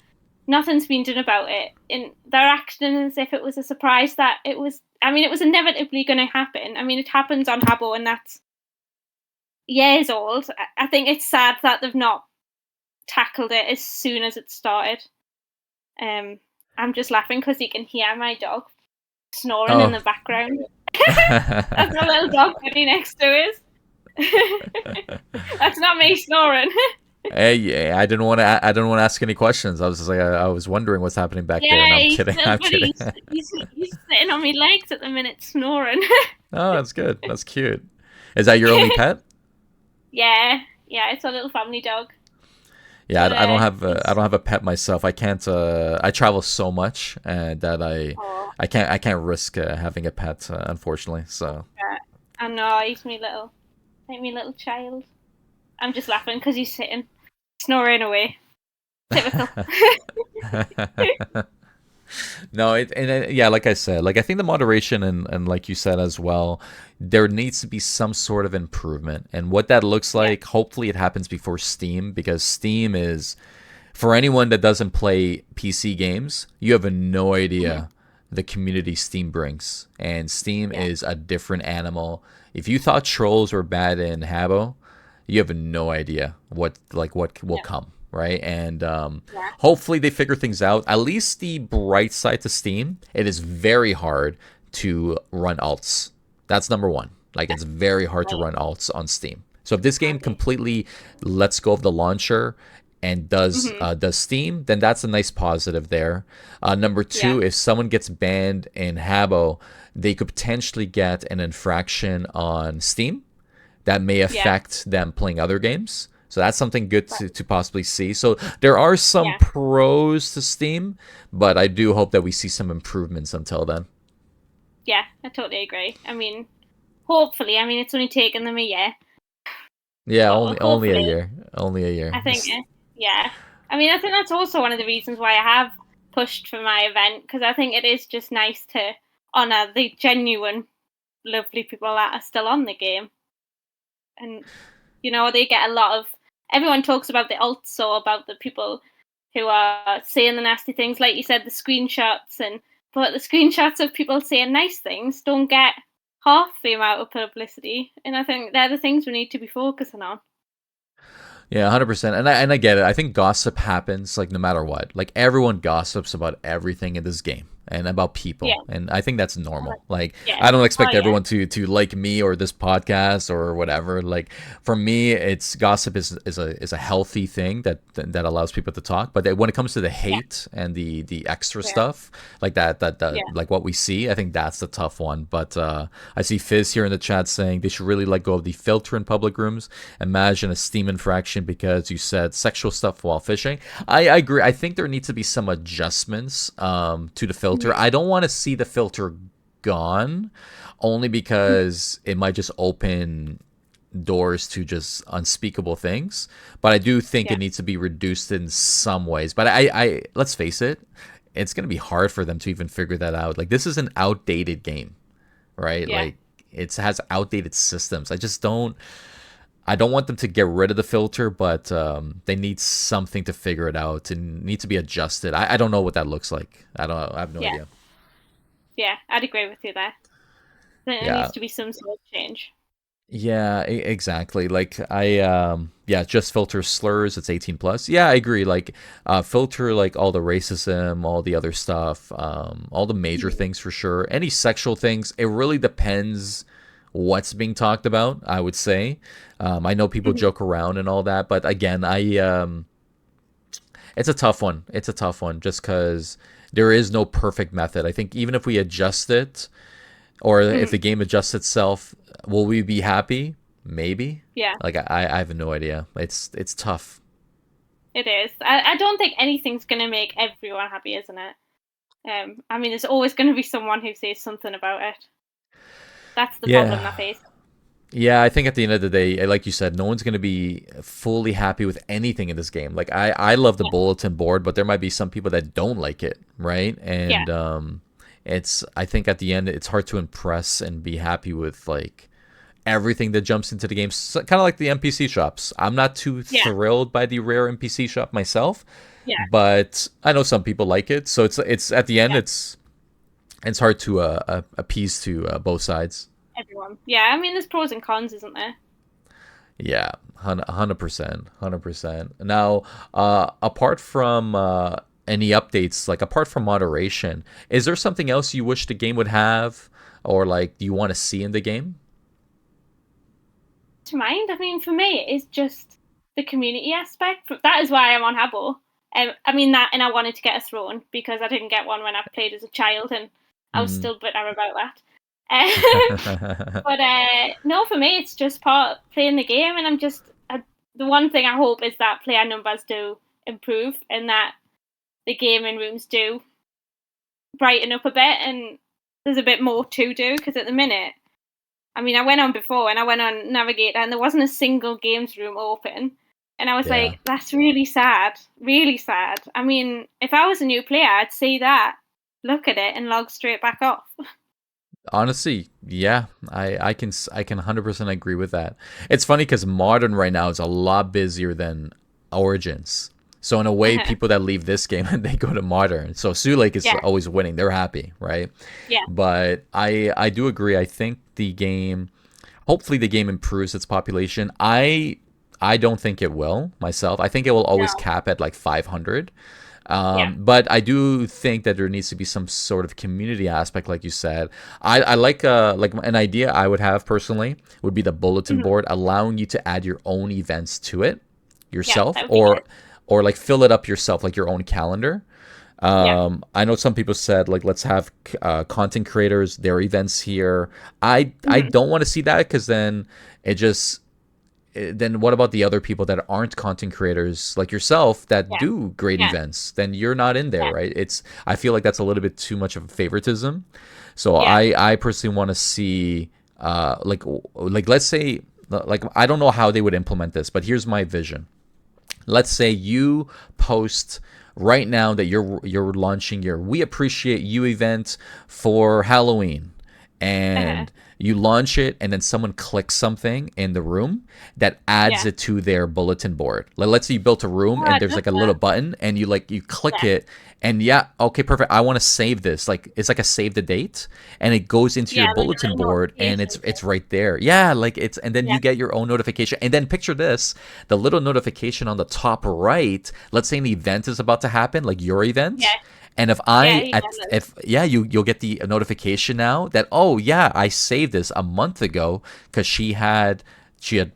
nothing's been done about it. And they're acting as if it was a surprise that it was. I mean, it was inevitably going to happen. I mean, it happens on Habbo, and that's years old. I think it's sad that they've not tackled it as soon as it started. Um, I'm just laughing because you can hear my dog snoring in Oh. the background. That's my little dog Buddy next to us. That's not me snoring. Hey, yeah, I didn't want to ask any questions. I was just like, I was wondering what's happening back there. No, Yeah, I'm he's kidding. little I'm kidding. buddy. He's sitting on my legs at the minute snoring. Oh, that's good. That's cute. Is that your only pet? Yeah, yeah, it's a little family dog. Yeah, But I he's don't have a pet myself. I can't. I travel so much that oh, I can't risk having a pet, unfortunately. So. yeah. I know he's my little child. I'm just laughing because he's sitting snoring away. Typical. No, yeah, like I said, like I think the moderation and like you said as well, there needs to be some sort of improvement. And what that looks Yeah. like, hopefully it happens before Steam because Steam is for anyone that doesn't play PC games, you have no Hmm. idea the community Steam brings. And Steam Yeah. is a different animal. If you thought trolls were bad in Habbo, you have no idea what will Yeah. come, right? And Yeah. hopefully they figure things out. At least the bright side to Steam, it is very hard to run alts. That's number one. Like it's very hard to Right. run alts on Steam. So if this game Handy. completely lets go of the launcher and Hmm. does Steam, then that's a nice positive there. Number Yeah. two, if someone gets banned in Habbo, they could potentially get an infraction on Steam that may Yeah. affect them playing other games. So that's something good Right. to possibly see. So there are some Yeah. pros to Steam, but I do hope that we see some improvements until then. Yeah. I totally agree. I mean, hopefully. I mean, it's only taken them a year, Yeah, but only a hopefully, year, only a I year. think. Yeah. I mean, I think that's also one of the reasons why I have pushed for my event because I think it is just nice to honour the genuine, lovely people that are still on the game, and they get a lot of. Everyone talks about the alts or about the people who are saying the nasty things, like you said, the screenshots, but the screenshots of people saying nice things don't get half the amount of publicity, and I think they're the things we need to be focusing on. Yeah, 100%. And I get it. I think gossip happens like no matter what. Like everyone gossips about everything in this game and about people. Yeah, And I think that's normal. Like yeah, I don't oh expect yeah, everyone to like me or this podcast or whatever. Like for me, it's gossip is a healthy thing that allows people to talk. But when it comes to the yeah, hate and the extra yeah, stuff like that yeah, like what we see, I think that's the tough one. But I see Fizz here in the chat saying they should really let go of the filter in public rooms. Imagine a Steam infraction because you said sexual stuff while fishing. I agree. I think there needs to be some adjustments to the filter. mhm, I don't want to see the filter gone, only because it might just open doors to just unspeakable things. But I do think yeah, it needs to be reduced in some ways. But I let's face it, it's gonna be hard for them to even figure that out. Like this is an outdated game, right? yeah, Like it has outdated systems. I don't want them to get rid of the filter, but they need something to figure it out and need to be adjusted. I don't know what that looks like. I have no yeah, idea. yeah. I'd agree with you there. There Yeah. needs to be some sort of change. Yeah, exactly. Like yeah, just filter slurs, it's 18 plus. Yeah, I agree. Like filter like all the racism, all the other stuff, all the major Mhm. things for sure. Any sexual things, it really depends what's being talked about, I would say. I know people Mhm. joke around and all that, but again, it's a tough one. It's a tough one just because there is no perfect method. I think even if we adjust it, or if Mhm. the game adjusts itself, will we be happy? Maybe. Yeah, Like I have no idea. It's tough. it is. I don't think anything's going to make everyone happy, isn't it? I mean, there's always going to be someone who says something about it. That's the problem Yeah. I face. Yeah, I think at the end of the day, like you said, no one's going to be fully happy with anything in this game. Like I love the Yeah, bulletin board, but there might be some people that don't like it, right? yeah, And it's I think at the end it's hard to impress and be happy with like everything that jumps into the game. So, kind of like the NPC shops. I'm not too yeah, thrilled by the rare NPC shop myself, yeah, but I know some people like it. So it's at the end yeah. it's hard to appease to both sides. Everyone. Yeah, I mean, there's pros and cons, isn't there? Yeah, 100%, 100%. Now, apart from any updates, like apart from moderation, is there something else you wish the game would have, or like you want to see in the game? To mind, I mean, for me, it's just the community aspect. That is why I'm on Habbo. I mean that, and I wanted to get a throne because I didn't get one when I played as a child, and I was Mm. still bitter about that. But no, for me, it's just part of playing the game, and the one thing I hope is that player numbers do improve, and that the gaming rooms do brighten up a bit, and there's a bit more to do. Because at the minute, I mean, I went on before, and I went on Navigator, and there wasn't a single games room open, and I was Yeah. like, that's really sad, really sad. I mean, if I was a new player, I'd see that, look at it, and log straight back off. Honestly, yeah, I can 100% agree with that. It's funny because modern right now is a lot busier than Origins. So in a way, people that leave this game and they go to modern. So Sioux Lake is Yeah, always winning. They're happy, right? yeah, But I do agree. I think the game, hopefully the game improves its population. I don't think it will myself. I think it will always no, cap at like 500. yeah, But I do think that there needs to be some sort of community aspect, like you said. I like an idea I would have personally would be the bulletin mhm, board, allowing you to add your own events to it yeah, yourself, that would be nice. or like fill it up yourself, like your own calendar. Yeah, I know some people said like let's have content creators their events here. I mhm, don't want to see that because then it just then what about the other people that aren't content creators like yourself that yeah, do great yeah, events? Then you're not in there, yeah, right? It's I feel like that's a little bit too much of a favoritism. So yeah, I personally want to see like let's say like I don't know how they would implement this, but here's my vision. Let's say you post right now that you're launching your We Appreciate You event for Halloween, uh-huh, and you launch it and then someone clicks something in the room that adds yeah. it to their bulletin board. Let's say you built a room Oh, and I'd there's love like a little that. button and you click Yeah, it, and yeah, okay, perfect, I want to save this. Like it's like a save the date, and it goes into your yeah, like a bulletin little board and notification it's thing. right there. Yeah, like it's and then Yeah, you get your own notification. And then picture this, the little notification on the top right, let's say an event is about to happen, like your event. yeah, And if yeah, I you at jealous. if yeah, you'll get the notification now that, oh yeah, I saved this a month ago because she had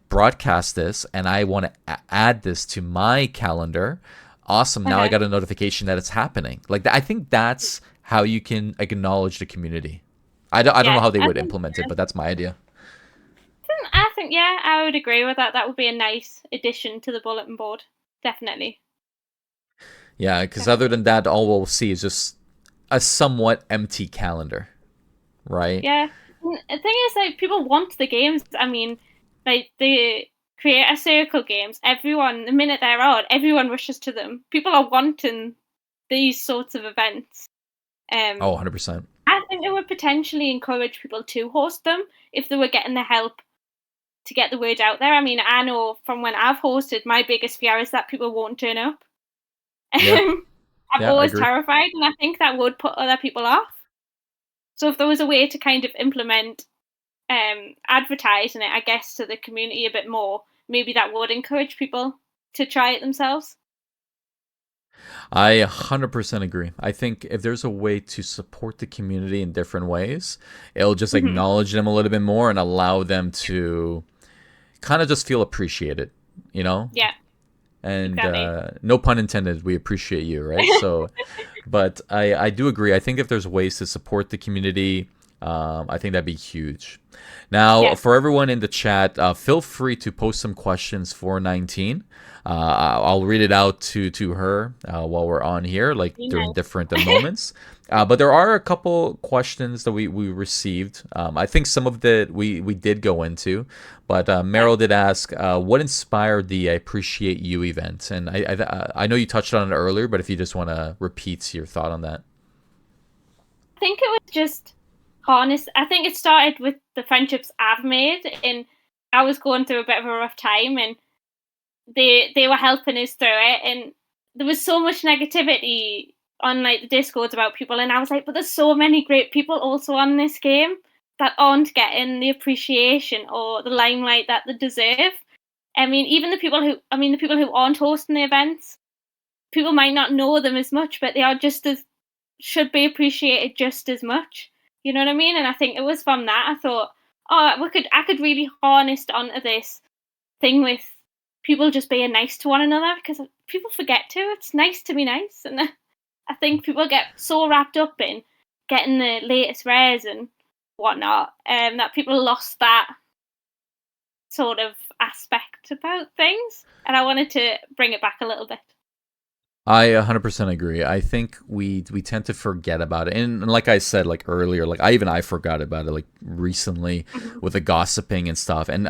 broadcast this and I want to add this to my calendar. Awesome. Now I Uh-huh. got a notification that it's happening. Like I think that's how you can acknowledge the community. I don't know Yeah, how they I would think implement it, but that's my idea. I think yeah, I would agree with that. That would be a nice addition to the bulletin board. Definitely, Yeah, because other definitely. than that, all we'll see is just a somewhat empty calendar, right? Yeah. The thing is, like, people want the games. I mean, like the Creator Circle games. Everyone, the minute they're on, everyone rushes to them. People are wanting these sorts of events. Oh, Um, 100%. I think it would potentially encourage people to host them if they were getting the help to get the word out there. I mean, I know from when I've hosted, my biggest fear is that people won't turn up. Yeah. I'm Yeah, I always agree. terrified, and I think that would put other people off. So if there was a way to kind of implement advertising it, I guess, to the community a bit more, maybe that would encourage people to try it themselves. I 100% agree. I think if there's a way to support the community in different ways, it'll just Hmm. acknowledge them a little bit more and allow them to kind of just feel appreciated, you know? Yeah, And exactly. no pun intended, we appreciate you, right? So, but I do agree. I think if there's ways to support the community, I think that'd be huge. Now, Yeah, for everyone in the chat, feel free to post some questions for 19. I'll read it out to her while we're on here, like be during nice. different moments. But there are a couple questions that we received. I think some of that we did go into, but Yeah. Meryl did ask, what inspired the I Appreciate You event? And I know you touched on it earlier, but if you just want to repeat your thought on that. I think it was just honest. I think it started with the friendships I've made, and I was going through a bit of a rough time, and they were helping us through it, and there was so much negativity on like the discords about people, and I was like, but there's so many great people also on this game that aren't getting the appreciation or the limelight that they deserve. I mean, even the people who aren't hosting the events, people might not know them as much, but they are just as should be appreciated just as much. You know what I mean? And I think it was from that I thought, oh, I could really harness onto this thing with people just being nice to one another because people forget to. It's nice to be nice, and I think people get so wrapped up in getting the latest rares and whatnot, that people lost that sort of aspect about things. And I wanted to bring it back a little bit. I 100% agree. I think we tend to forget about it, and like I said, like earlier, like I forgot about it like recently Mhm. with the gossiping and stuff. And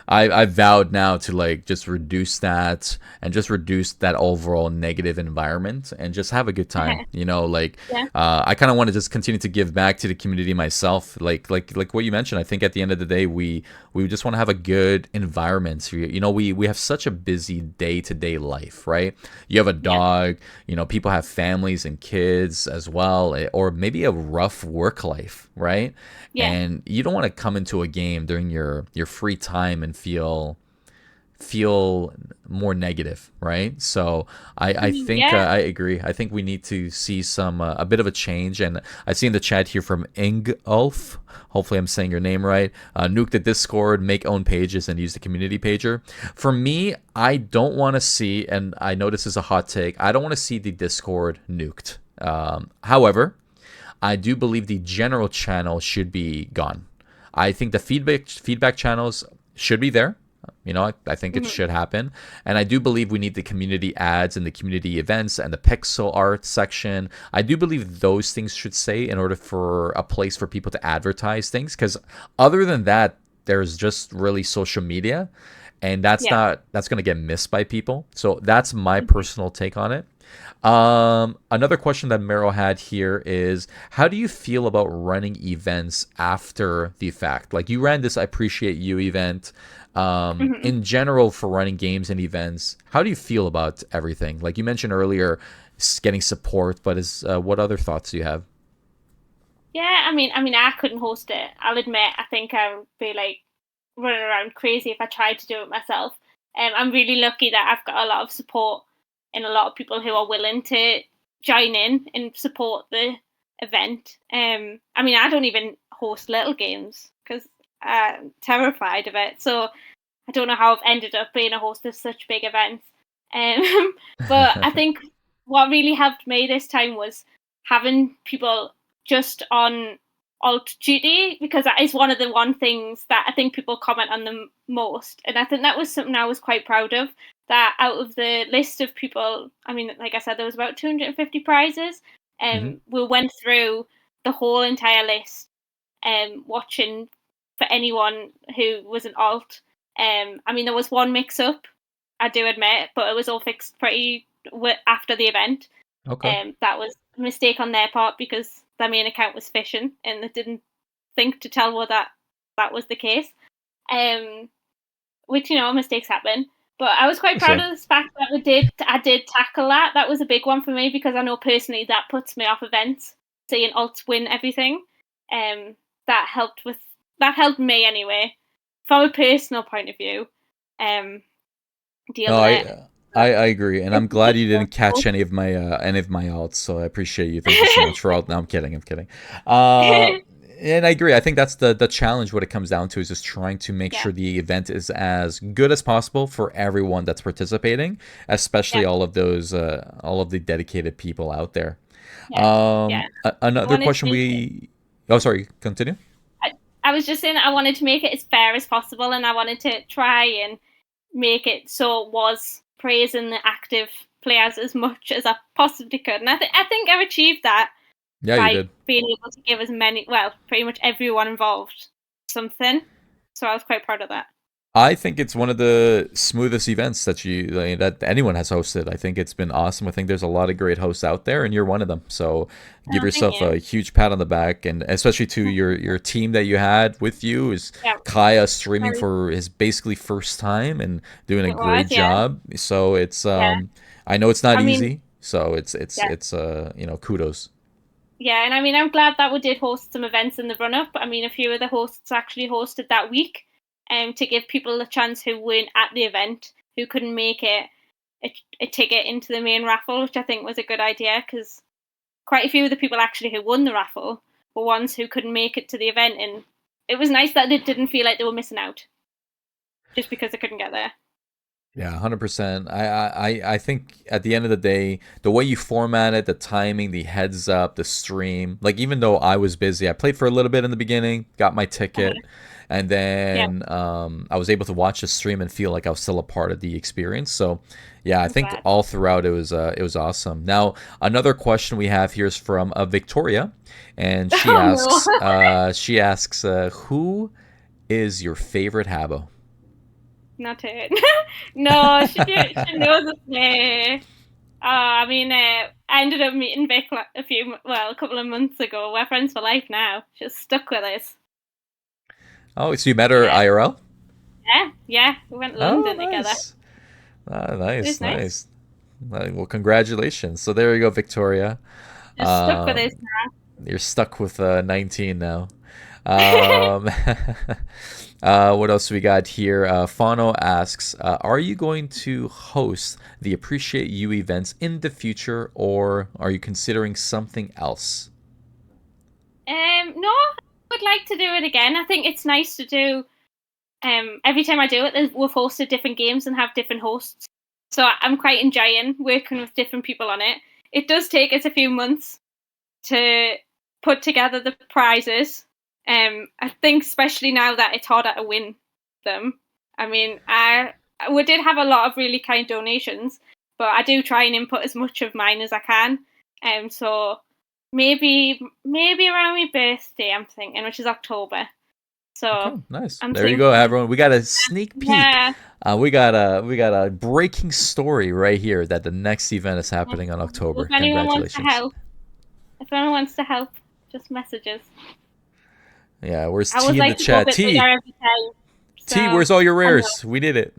I vowed now to like just reduce that and just reduce that overall negative environment and just have a good time. You know, like Yeah, I kind of want to just continue to give back to the community myself. Like what you mentioned. I think at the end of the day, we just want to have a good environment. You know, we have such a busy day to day life, right? You have a yeah, dog, you know, people have families and kids as well, or maybe a rough work life, right? yeah. And you don't want to come into a game during your free time and feel more negative, right? So I think Yeah. I agree. I think we need to see some a bit of a change. And I see in the chat here from Ingulf. Hopefully I'm saying your name right. Nuke the Discord, make own pages, and use the community pager. For me, I don't want to see, and I know this is a hot take. I don't want to see the Discord nuked. However, I do believe the general channel should be gone. I think the feedback channels should be there. You know, I think it Mhm. should happen. And I do believe we need the community ads and the community events and the pixel art section. I do believe those things should stay in order for a place for people to advertise things. Because other than that, there's just really social media. And Yeah. that's going to get missed by people. So that's my Mhm. personal take on it. Another question that Meryl had here is, how do you feel about running events after the fact? Like you ran this I Appreciate You event. Mhm. In general, for running games and events, how do you feel about everything? Like you mentioned earlier, getting support, but is what other thoughts do you have? Yeah, I mean, I couldn't host it. I'll admit, I think I would be like running around crazy if I tried to do it myself. I'm really lucky that I've got a lot of support and a lot of people who are willing to join in and support the event. I mean, I don't even host little games because I'm terrified of it. So I don't know how I've ended up being a host of such big events. But I think what really helped me this time was having people just on alt duty because that is one of the one things that I think people comment on the most, and I think that was something I was quite proud of. That out of the list of people, I mean, like I said, there was about 250 prizes, Hmm. and we went through the whole entire list, watching for anyone who was an alt. I mean, there was one mix up, I do admit, but it was all fixed pretty after the event. Okay. That was a mistake on their part because their main account was phishing and they didn't think to tell her that that was the case. Um, which mistakes happen. But I was quite For proud sure. of the fact that I did tackle that. That was a big one for me because I know personally that puts me off events, seeing alts win everything. Um, that helped with that helped me anyway, from a personal point of view. Um, deal No, with I it. I agree, and I'm It's glad just you didn't so catch any of my outs. So I appreciate you. Thank you so much for all. No, I'm kidding. I'm kidding. Uh, and I agree. I think that's the challenge. What it comes down to is just trying to make yeah, sure the event is as good as possible for everyone that's participating, especially yeah, all of the dedicated people out there. yeah, yeah. I Another wanted to question make it. we. Oh, sorry. Continue. I, I was just saying that I wanted to make it as fair as possible, and I wanted to try and make it so it was praising the active players as much as I possibly could. And I think I've achieved that Yeah, you by did. being able to give as many, well, pretty much everyone involved something. So I was quite proud of that. I think it's one of the smoothest events that anyone has hosted. I think it's been awesome. I think there's a lot of great hosts out there, and you're one of them. So give Oh, thank yourself you. a huge pat on the back, and especially to your team that you had with you is Yeah, Kaya streaming very- for his basically first time and doing a it was, great yeah. job. So it's Yeah. I know it's not I mean, easy. So yeah. kudos. Yeah, and I mean, I'm glad that we did host some events in the run up. I mean, a few of the hosts actually hosted that week to give people a chance who weren't at the event, who couldn't make it, a ticket into the main raffle, which I think was a good idea because quite a few of the people actually who won the raffle were ones who couldn't make it to the event. And it was nice that they didn't feel like they were missing out just because they couldn't get there. Yeah, 100%. I think at the end of the day, the way you format it, the timing, the heads up, the stream, like even though I was busy, I played for a little bit in the beginning, got my ticket, and Yeah, then I was able to watch the stream and feel like I was still a part of the experience. So, yeah, I I'm think glad. all throughout it was awesome. Now, another question we have here is from Victoria, and Oh no. she asks, who is your favorite Habbo? Not it. No, she knows it's me. I mean, I ended up meeting Vic a couple of months ago. We're friends for life now. She's stuck with us. Oh, so you met her Yeah, IRL? yeah. We went to Oh, London together. nice. It was Nice, nice. nice. Well, congratulations. So there you go, Victoria. She's stuck with us Um, you're stuck with 19 now. now. Um, what else we got here? Fano asks, are you going to host the Appreciate You events in the future, or are you considering something else? No, I would like to do it again. I think it's nice to do. Every time I do it, we've hosted different games and have different hosts. So I'm quite enjoying working with different people on it. It does take us a few months to put together the prizes. I think especially now that it's harder to win them. I mean, we did have a lot of really kind donations, but I do try and input as much of mine as I can. So maybe around my birthday, I'm thinking, which is October. Okay, So nice. I'm There you go, thinking, everyone. We got a sneak peek. yeah. We got a breaking story right here that the next event is happening on If October. anyone wants to Congratulations. help, if anyone wants to help, just messages. Yeah, where's I would T in the like to go a chat? bit bigger T, every time. T, So where's all your I know rares? We did it.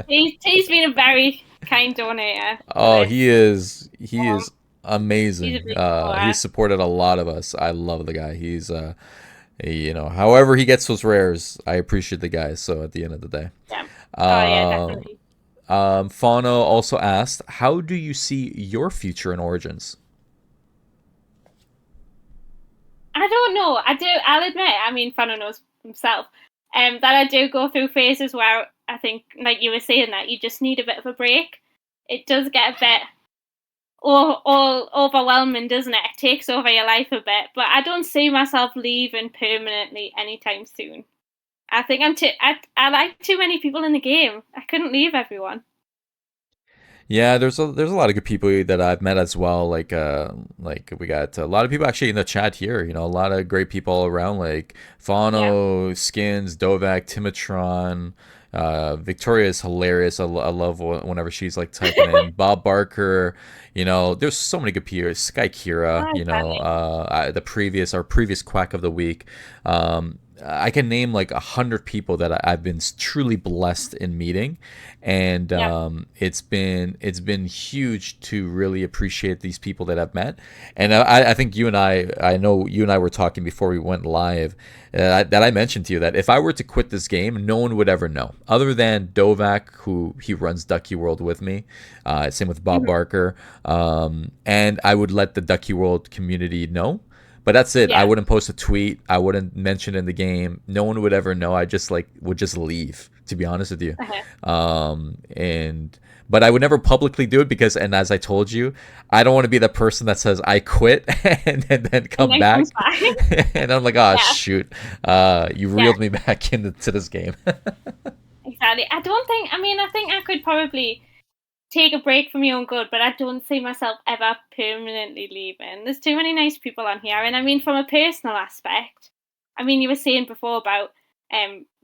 he's been a very kind donator for Oh, this. he is He's a amazing. big He's supporter. supported a lot of us. I love the guy. However he gets those rares, I appreciate the guy. So at the end of the day, Yeah. Oh yeah, um, definitely. Fano also asked, "How do you see your future in Origins?" I don't know. I'll admit. I mean, Fano knows himself. That I do go through phases where I think, like you were saying, that you just need a bit of a break. It does get a bit all overwhelming, doesn't it? It takes over your life a bit. But I don't see myself leaving permanently anytime soon. I think I like too many people in the game. I couldn't leave everyone. Yeah, there's a lot of good people that I've met as well. Like we got a lot of people actually in the chat here. A lot of great people all around. Like Yeah. Fano, Skins, Dovak, Timatron. Victoria is hilarious. I love whenever she's like typing in Bob Barker. There's so many good people. Sky Kira. Oh, exactly. Our previous Quack of the week. I can name like 100 people that I've been truly blessed in meeting, and Yeah. it's been huge to really appreciate these people that I've met. And I think I know you and I were talking before we went live, that I mentioned to you that if I were to quit this game, no one would ever know, other than Dovak, who he runs Ducky World with me. Same with Bob Hmm. Barker, and I would let the Ducky World community know. But that's it. I Yeah. wouldn't post a tweet. I wouldn't mention it in the game. No one would ever know. I just like would just leave, to be honest with you. Uh-huh. And but I would never publicly do it because, and as I told you, I don't want to be the person that says I quit and then And come then back, comes back. and I'm like, oh Yeah. shoot, you Yeah. reeled me back into this game. Exactly. I don't think. I mean, I think I could probably take a break for my own good, but I don't see myself ever permanently leaving. There's too many nice people on here, and I mean, from a personal aspect, I mean, you were saying before about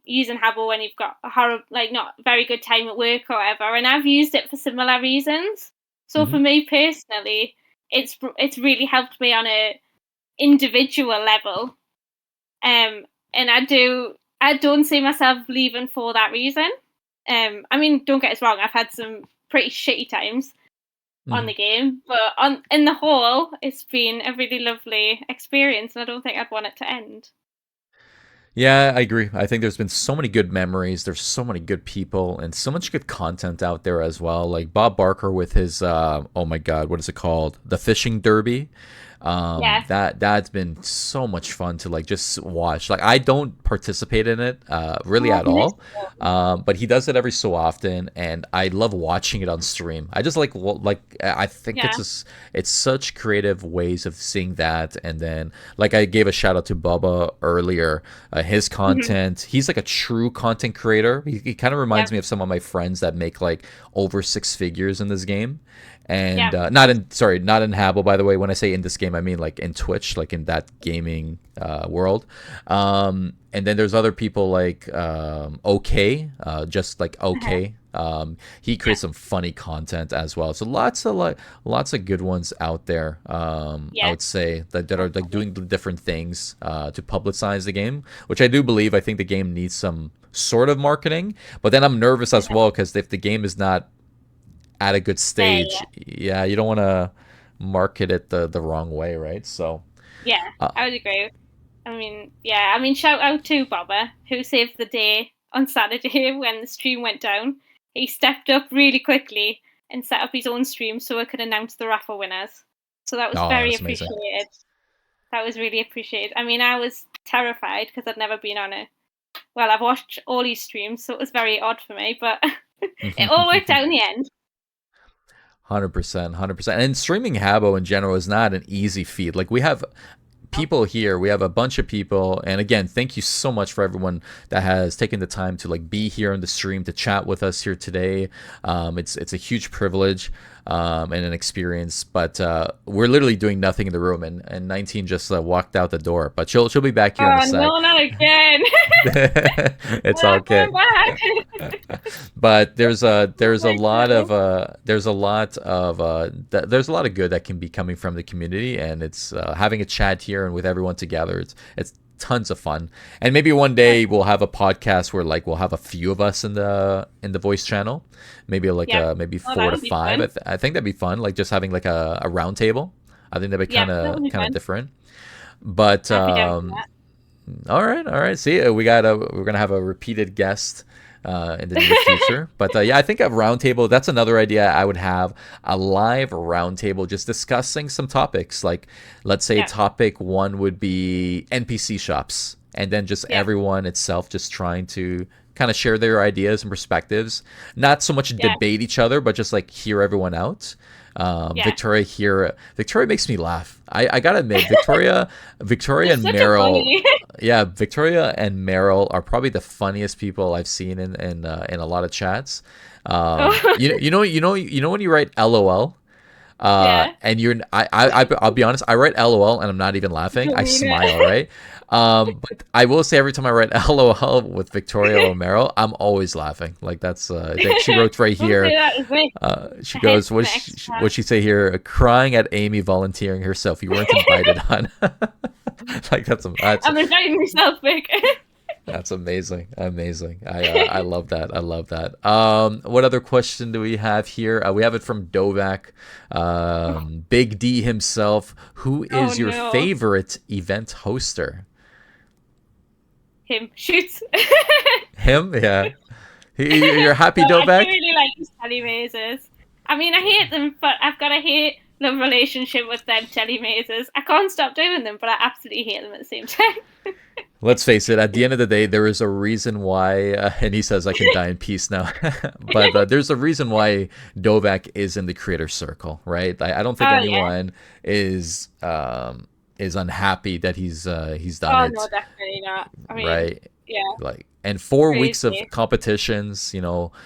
using Habbo when you've got a horrible, like not very good time at work or whatever, and I've used it for similar reasons. So Hmm. for me personally, it's really helped me on a individual level, and I don't see myself leaving for that reason. I mean, don't get us wrong, I've had some pretty shitty times on Hmm. the game, but on in the whole, it's been a really lovely experience, and I don't think I'd want it to end. Yeah, I agree. I think there's been so many good memories. There's so many good people and so much good content out there as well. Like Bob Barker with his oh my God, what is it called? The fishing derby. Yeah. That's been so much fun to like just watch. Like I don't participate in it really Oh, I've at missed all, it. but he does it every so often, and I love watching it on stream. I just like I think Yeah. it's such creative ways of seeing that, and then like I gave a shout out to Bubba earlier. His Mhm. content, he's like a true content creator. He kind of Yeah. reminds me of some of my friends that make like over six figures in this game, Yeah. and not in Habbo, by the way. When I say in this game, I mean like in Twitch, like in that gaming world. And then there's other people like OK, just like Uh-huh. OK. He Yeah. creates some funny content as well. So lots of good ones out there. I Yeah. would say that are like Definitely. doing different things to publicize the game, which I do believe. I think the game needs some sort of marketing, but then I'm nervous as Uh-huh. well because if the game is not at a good There. stage, yeah, you don't want to market it the wrong way, right? So, Yeah. uh, I would agree. I mean, yeah. I mean, shout out to Bobber who saved the day on Saturday when the stream went down. He stepped up really quickly and set up his own stream so I could announce the raffle winners. So that was oh, very that's amazing. appreciated. That was really appreciated. I mean, I was terrified because I'd never been on it. Well, I've watched all his streams, so it was very odd for me, but it all worked out in the end. 100%, 100%. And streaming Habbo in general is not an easy feat. Like we have Oh, people here, we have a bunch of people, and again, thank you so much for everyone that has taken the time to like be here on the stream to chat with us here today. It's a huge privilege and an experience, but we're literally doing nothing in the room, and 19 just walked out the door, but she'll be back here in a sec. no, not again. It's We're not okay. going back. But Oh there's a my lot goodness. of there's a lot of good that can be coming from the community, and it's having a chat here and with everyone together. It's tons of fun, and maybe one day we'll have a podcast where like we'll have a few of us in the voice channel, maybe like Yep. maybe Oh, four that to would be five. fun. I think that'd be fun, like just having like a round table. I think that'd be Yep, that would be kind of fun. different. But I'd be down for that. all right, all right. See, we're gonna have a repeated guest in the near future. But yeah, I think a roundtable. That's another idea I would have, a live roundtable, just discussing some topics. Like, let's say Yeah, topic one would be NPC shops, and then just yeah, everyone itself just trying to kind of share their ideas and perspectives. Not so much yeah, debate each other, but just like hear everyone out. yeah. Victoria makes me laugh. I gotta admit, Victoria You're and such a Meryl, bully. yeah, Victoria and Meryl are probably the funniest people I've seen in a lot of chats. Oh, You know when you write LOL, yeah. and I'll be honest, I write LOL and I'm not even You laughing. don't I mean smile, it. right? But I will say every time I write LOL with Victoria or Meryl, I'm always laughing. Like that's like she wrote right Don't say here. that as me. She I hate goes, the next what time. she say here? Crying at Amy volunteering herself. You weren't invited on. Like that's I'm inviting myself back. That's amazing. Amazing. I love that. I love that. What other question do we have here? We have it from Dovak, Big D himself. Who Oh is your no, favorite event hoster? him shoots. Him? Yeah. You're happy, No, I do Dovak? really like these Telly mazes. I mean, I hate them, but I've got a hate love relationship with them Telly mazes. I can't stop doing them, but I absolutely hate them at the same time. Let's face it, at the end of the day, there is a reason why, and he says, I can die in peace now. But there's a reason why Dovak is in the creator circle, right? I don't think Oh yeah. anyone is is unhappy that he's done Oh no, it, definitely not. I mean, right? yeah, Like, and 4 weeks of crazy. competitions,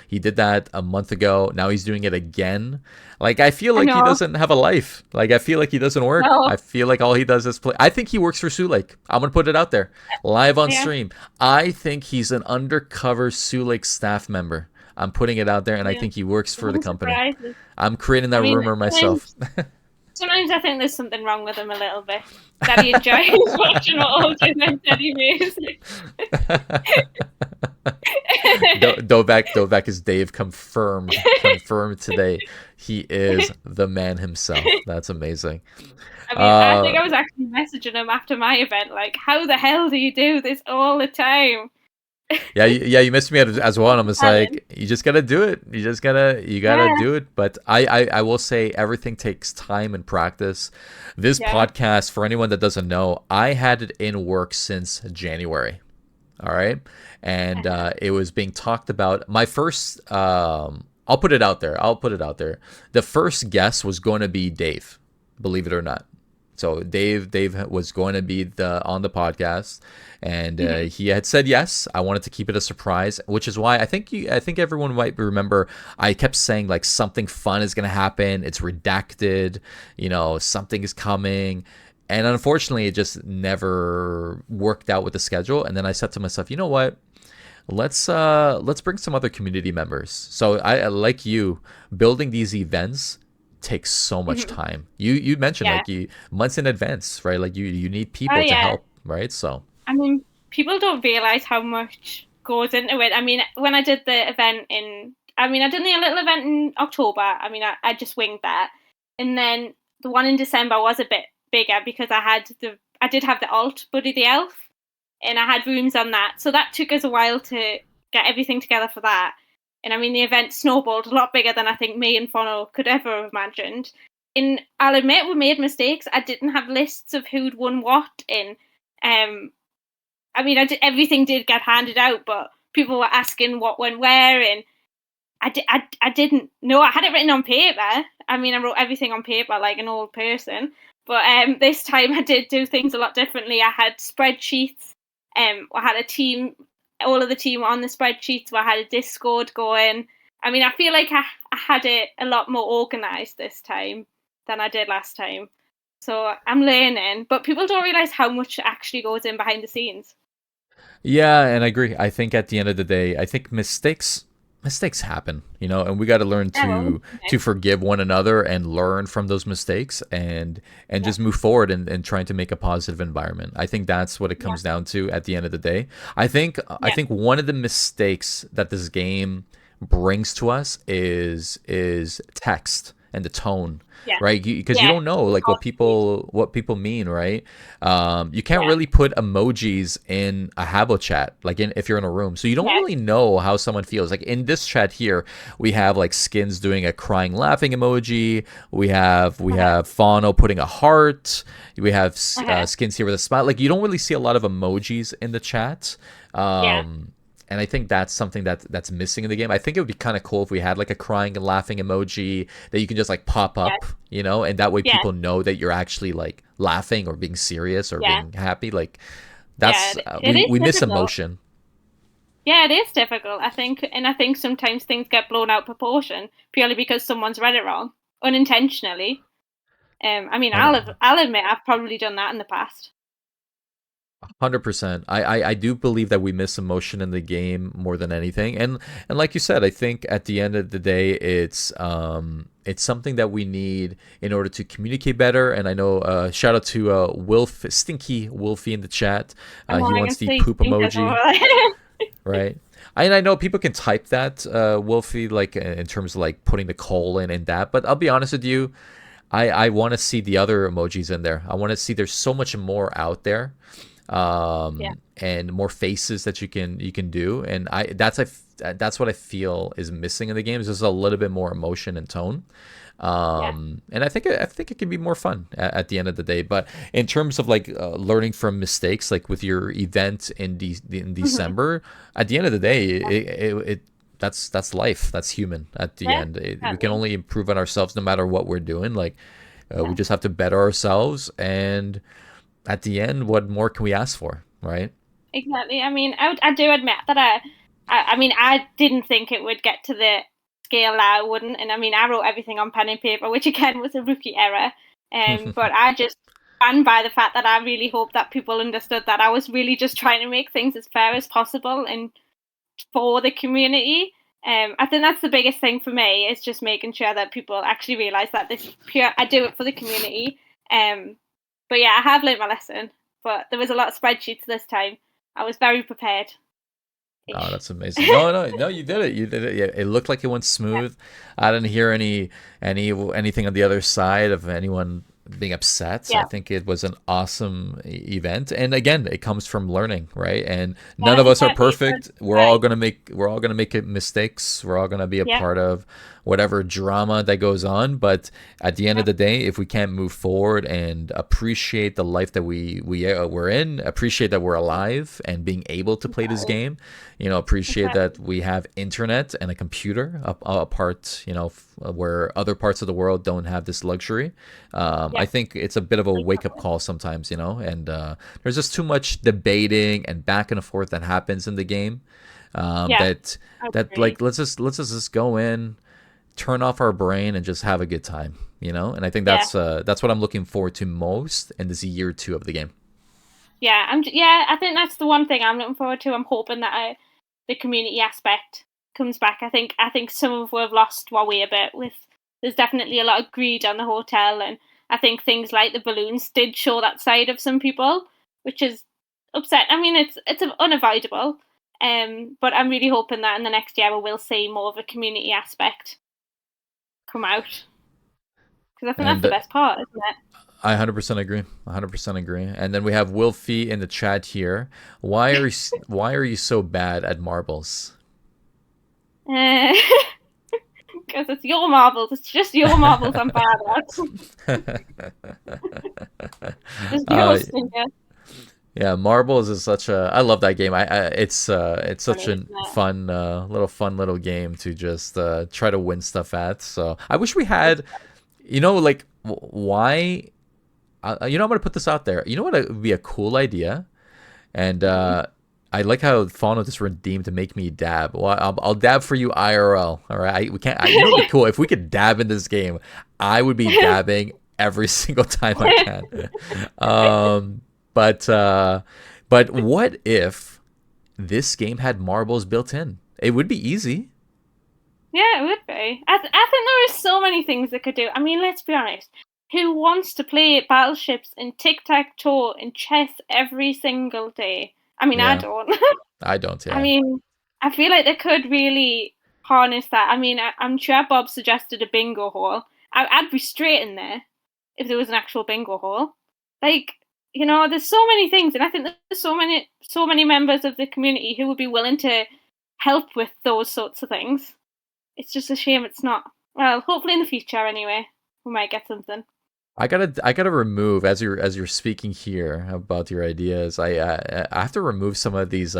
he did that a month ago. Now he's doing it again. Like, I feel I like he know. doesn't have a life. Like, I feel like he doesn't work. No. I feel like all he does is play. I think he works for Sulake. I'm gonna put it out there, live on Yeah. stream. I think he's an undercover Sulake staff member. I'm putting it out there, and I Yeah. think he works for the No company. surprises. I'm creating I that mean, rumor myself. sometimes I think there's something wrong with him a little bit. That he enjoys watching all them Teddy music. Dovak is Dave confirmed today. He is the man himself. That's amazing. I mean, I think Uh, I was actually messaging him after my event, like, how the hell do you do this all the time? yeah, yeah, you missed me as well. And I'm just Talent. like, you just gotta do it. You gotta Yeah, do it. But I will say everything takes time and practice. This yeah. podcast, for anyone that doesn't know, I had it in work since January. All right, and Uh-huh. it was being talked about. My first, I'll put it out there. I'll put it out there. The first guest was going to be Dave, believe it or not. So Dave was going to be the on the podcast, and Mhm. he had said yes. I wanted to keep it a surprise, which is why I think everyone might remember. I kept saying like something fun is going to happen. It's redacted, something is coming, and unfortunately, it just never worked out with the schedule. And then I said to myself, you know what? Let's bring some other community members. So like you, building these events takes so much Mhm. time. You mentioned Yeah. like you months in advance, right? Like you need Oh people to yeah. help, right? So I mean, people don't realize how much goes into it. I mean, when I did the event I did a little event in October. I just winged that, and then the one in December was a bit bigger because I did have the alt Buddy the Elf, and I had rooms on that, so that took us a while to get everything together for that. And I mean, the event snowballed a lot bigger than I think me and Fono could ever have imagined. And I'll admit we made mistakes. I didn't have lists of who'd won what in. Um, everything did get handed out, but people were asking what went where, and I didn't know. I had it written on paper. I wrote everything on paper like an old person. But this time I did do things a lot differently. I had spreadsheets. I had a team. All of the team were on the spreadsheets. Where I had a Discord going. I feel like I had it a lot more organized this time than I did last time. So I'm learning, but people don't realize how much actually goes in behind the scenes. yeah, and I agree. I think at the end of the day, I think mistakes happen, and we got to learn Yeah, well, to forgive one another and learn from those mistakes and yeah, just move forward and trying to make a positive environment. I think that's what it yeah, comes down to at the end of the day. I yeah, think one of the mistakes that this game brings to us is text and the tone, yeah, right? Because you yeah. don't know The like cost piece. what people mean, right? You can't Yeah, really put emojis in a Habbo chat, like if you're in a room, so you don't yeah, really know how someone feels. Like in this chat here, we have like Skins doing a crying laughing emoji. We uh-huh, have Fauno putting a heart. We have uh-huh, Skins here with a smile. Like you don't really see a lot of emojis in the chat. yeah, And I think that's something that's missing in the game. I think it would be kind of cool if we had like a crying and laughing emoji that you can just like pop yeah, up, and that way yeah, people know that you're actually like laughing or being serious or yeah, being happy. Like yeah. that's It is we miss difficult. emotion. Yeah, it is difficult. I think sometimes things get blown out of proportion purely because someone's read it wrong unintentionally. I know. I'll admit I've probably done that in the past. 100%. I do believe that we miss emotion in the game more than anything. And like you said, I think at the end of the day, it's something that we need in order to communicate better. And I know shout out to Wilf Stinky Wolfie in the chat. I'm He all I wants can the say poop stinkers over emoji, there. right? And I know people can type that Wolfie like in terms of like putting the colon in that, but I'll be honest with you, I want to see the other emojis in there. I want to see there's so much more out there, Yeah, and more faces that you can do, and that's what I feel is missing in the game is just a little bit more emotion and tone. yeah. And I think it can be more fun at the end of the day. But in terms of like learning from mistakes, like with your event in Hmm. December, at the end of the day, that's life. That's human. At the Yeah, end, we can exactly. only improve on ourselves no matter what we're doing. Like we Yeah, just have to better ourselves, and at the end, what more can we ask for, right? exactly. I mean, I do admit that I mean, I didn't think it would get to the scale that I wouldn't, and I mean, I wrote everything on pen and paper, which again was a rookie error. But I just stand by the fact that I really hope that people understood that I was really just trying to make things as fair as possible and for the community. I think that's the biggest thing for me is just making sure that people actually realize that this is pure. I do it for the community. Um, but yeah, I have learned my lesson. But there was a lot of spreadsheets this time. I was very prepared Oh, ish. that's amazing. No, no, no, you did it. You did it. Yeah, it looked like it went Yeah, smooth. I didn't hear anything on the other side of anyone being upset. I yeah, think it was an awesome event. And again, it comes from learning, right? And none yeah, of us are exactly. So, perfect. right. We're all gonna make mistakes. We're all gonna be a Yeah, part of whatever drama that goes on. But at the end yeah, of the day, if we can't move forward and appreciate the life that we're in, appreciate that we're alive and being able to play this exactly. game, appreciate Exactly. that we have internet and a computer apart, where other parts of the world don't have this luxury. I Yeah, think it's a bit of a wake up exactly. call sometimes, and there's just too much debating and back and forth that happens in the game. Yeah, That I like agree. let's just go in, turn off our brain, and just have a good time. And I think Yeah, that's what I'm looking forward to most in this year two of the game. yeah. Yeah. I think that's the one thing I'm looking forward to. I'm hoping that the community aspect comes back. I think some of we've lost our way a bit. With there's definitely a lot of greed on the hotel, and I think things like the balloons did show that side of some people, which is upset. I mean, it's unavoidable. But I'm really hoping that in the next year we will see more of a community aspect come out because I think that's And the best part, isn't I 100% agree. 100% agree. And then we have Wilfie in the chat here. Why are you so bad at marbles? it? Because it's your marbles. It's just your marbles I'm bad at. Just your uh, stinker. yeah, marbles is such a. I love that game. It's such Funny, a isn't it? fun little game to just try to win stuff at. So I wish we had, like why. I'm gonna put this out there. You know what would be a cool idea? And Mm. I like how Fauna just redeemed to make me dab. Well, I'll dab for you IRL. All right, we can't. It'd be cool if we could dab in this game. I would be dabbing every single time I can. Um, but what if this game had marbles built in? It would be easy. Yeah, it would be. I think there are so many things they could do. I mean, let's be honest. Who wants to play battleships and tic tac toe and chess every single day? I mean, I Yeah, don't. I don't. I Yeah. mean, I feel like they could really harness that. I mean, I'm sure Bob suggested a bingo hall. I'd be straight in there if there was an actual bingo hall. Like, there's so many things, and I think there's so many members of the community who would be willing to help with those sorts of things. It's just a shame it's not. Well, hopefully in the future, anyway, we might get something. I gotta remove as you're speaking here about your ideas. I have to remove some of these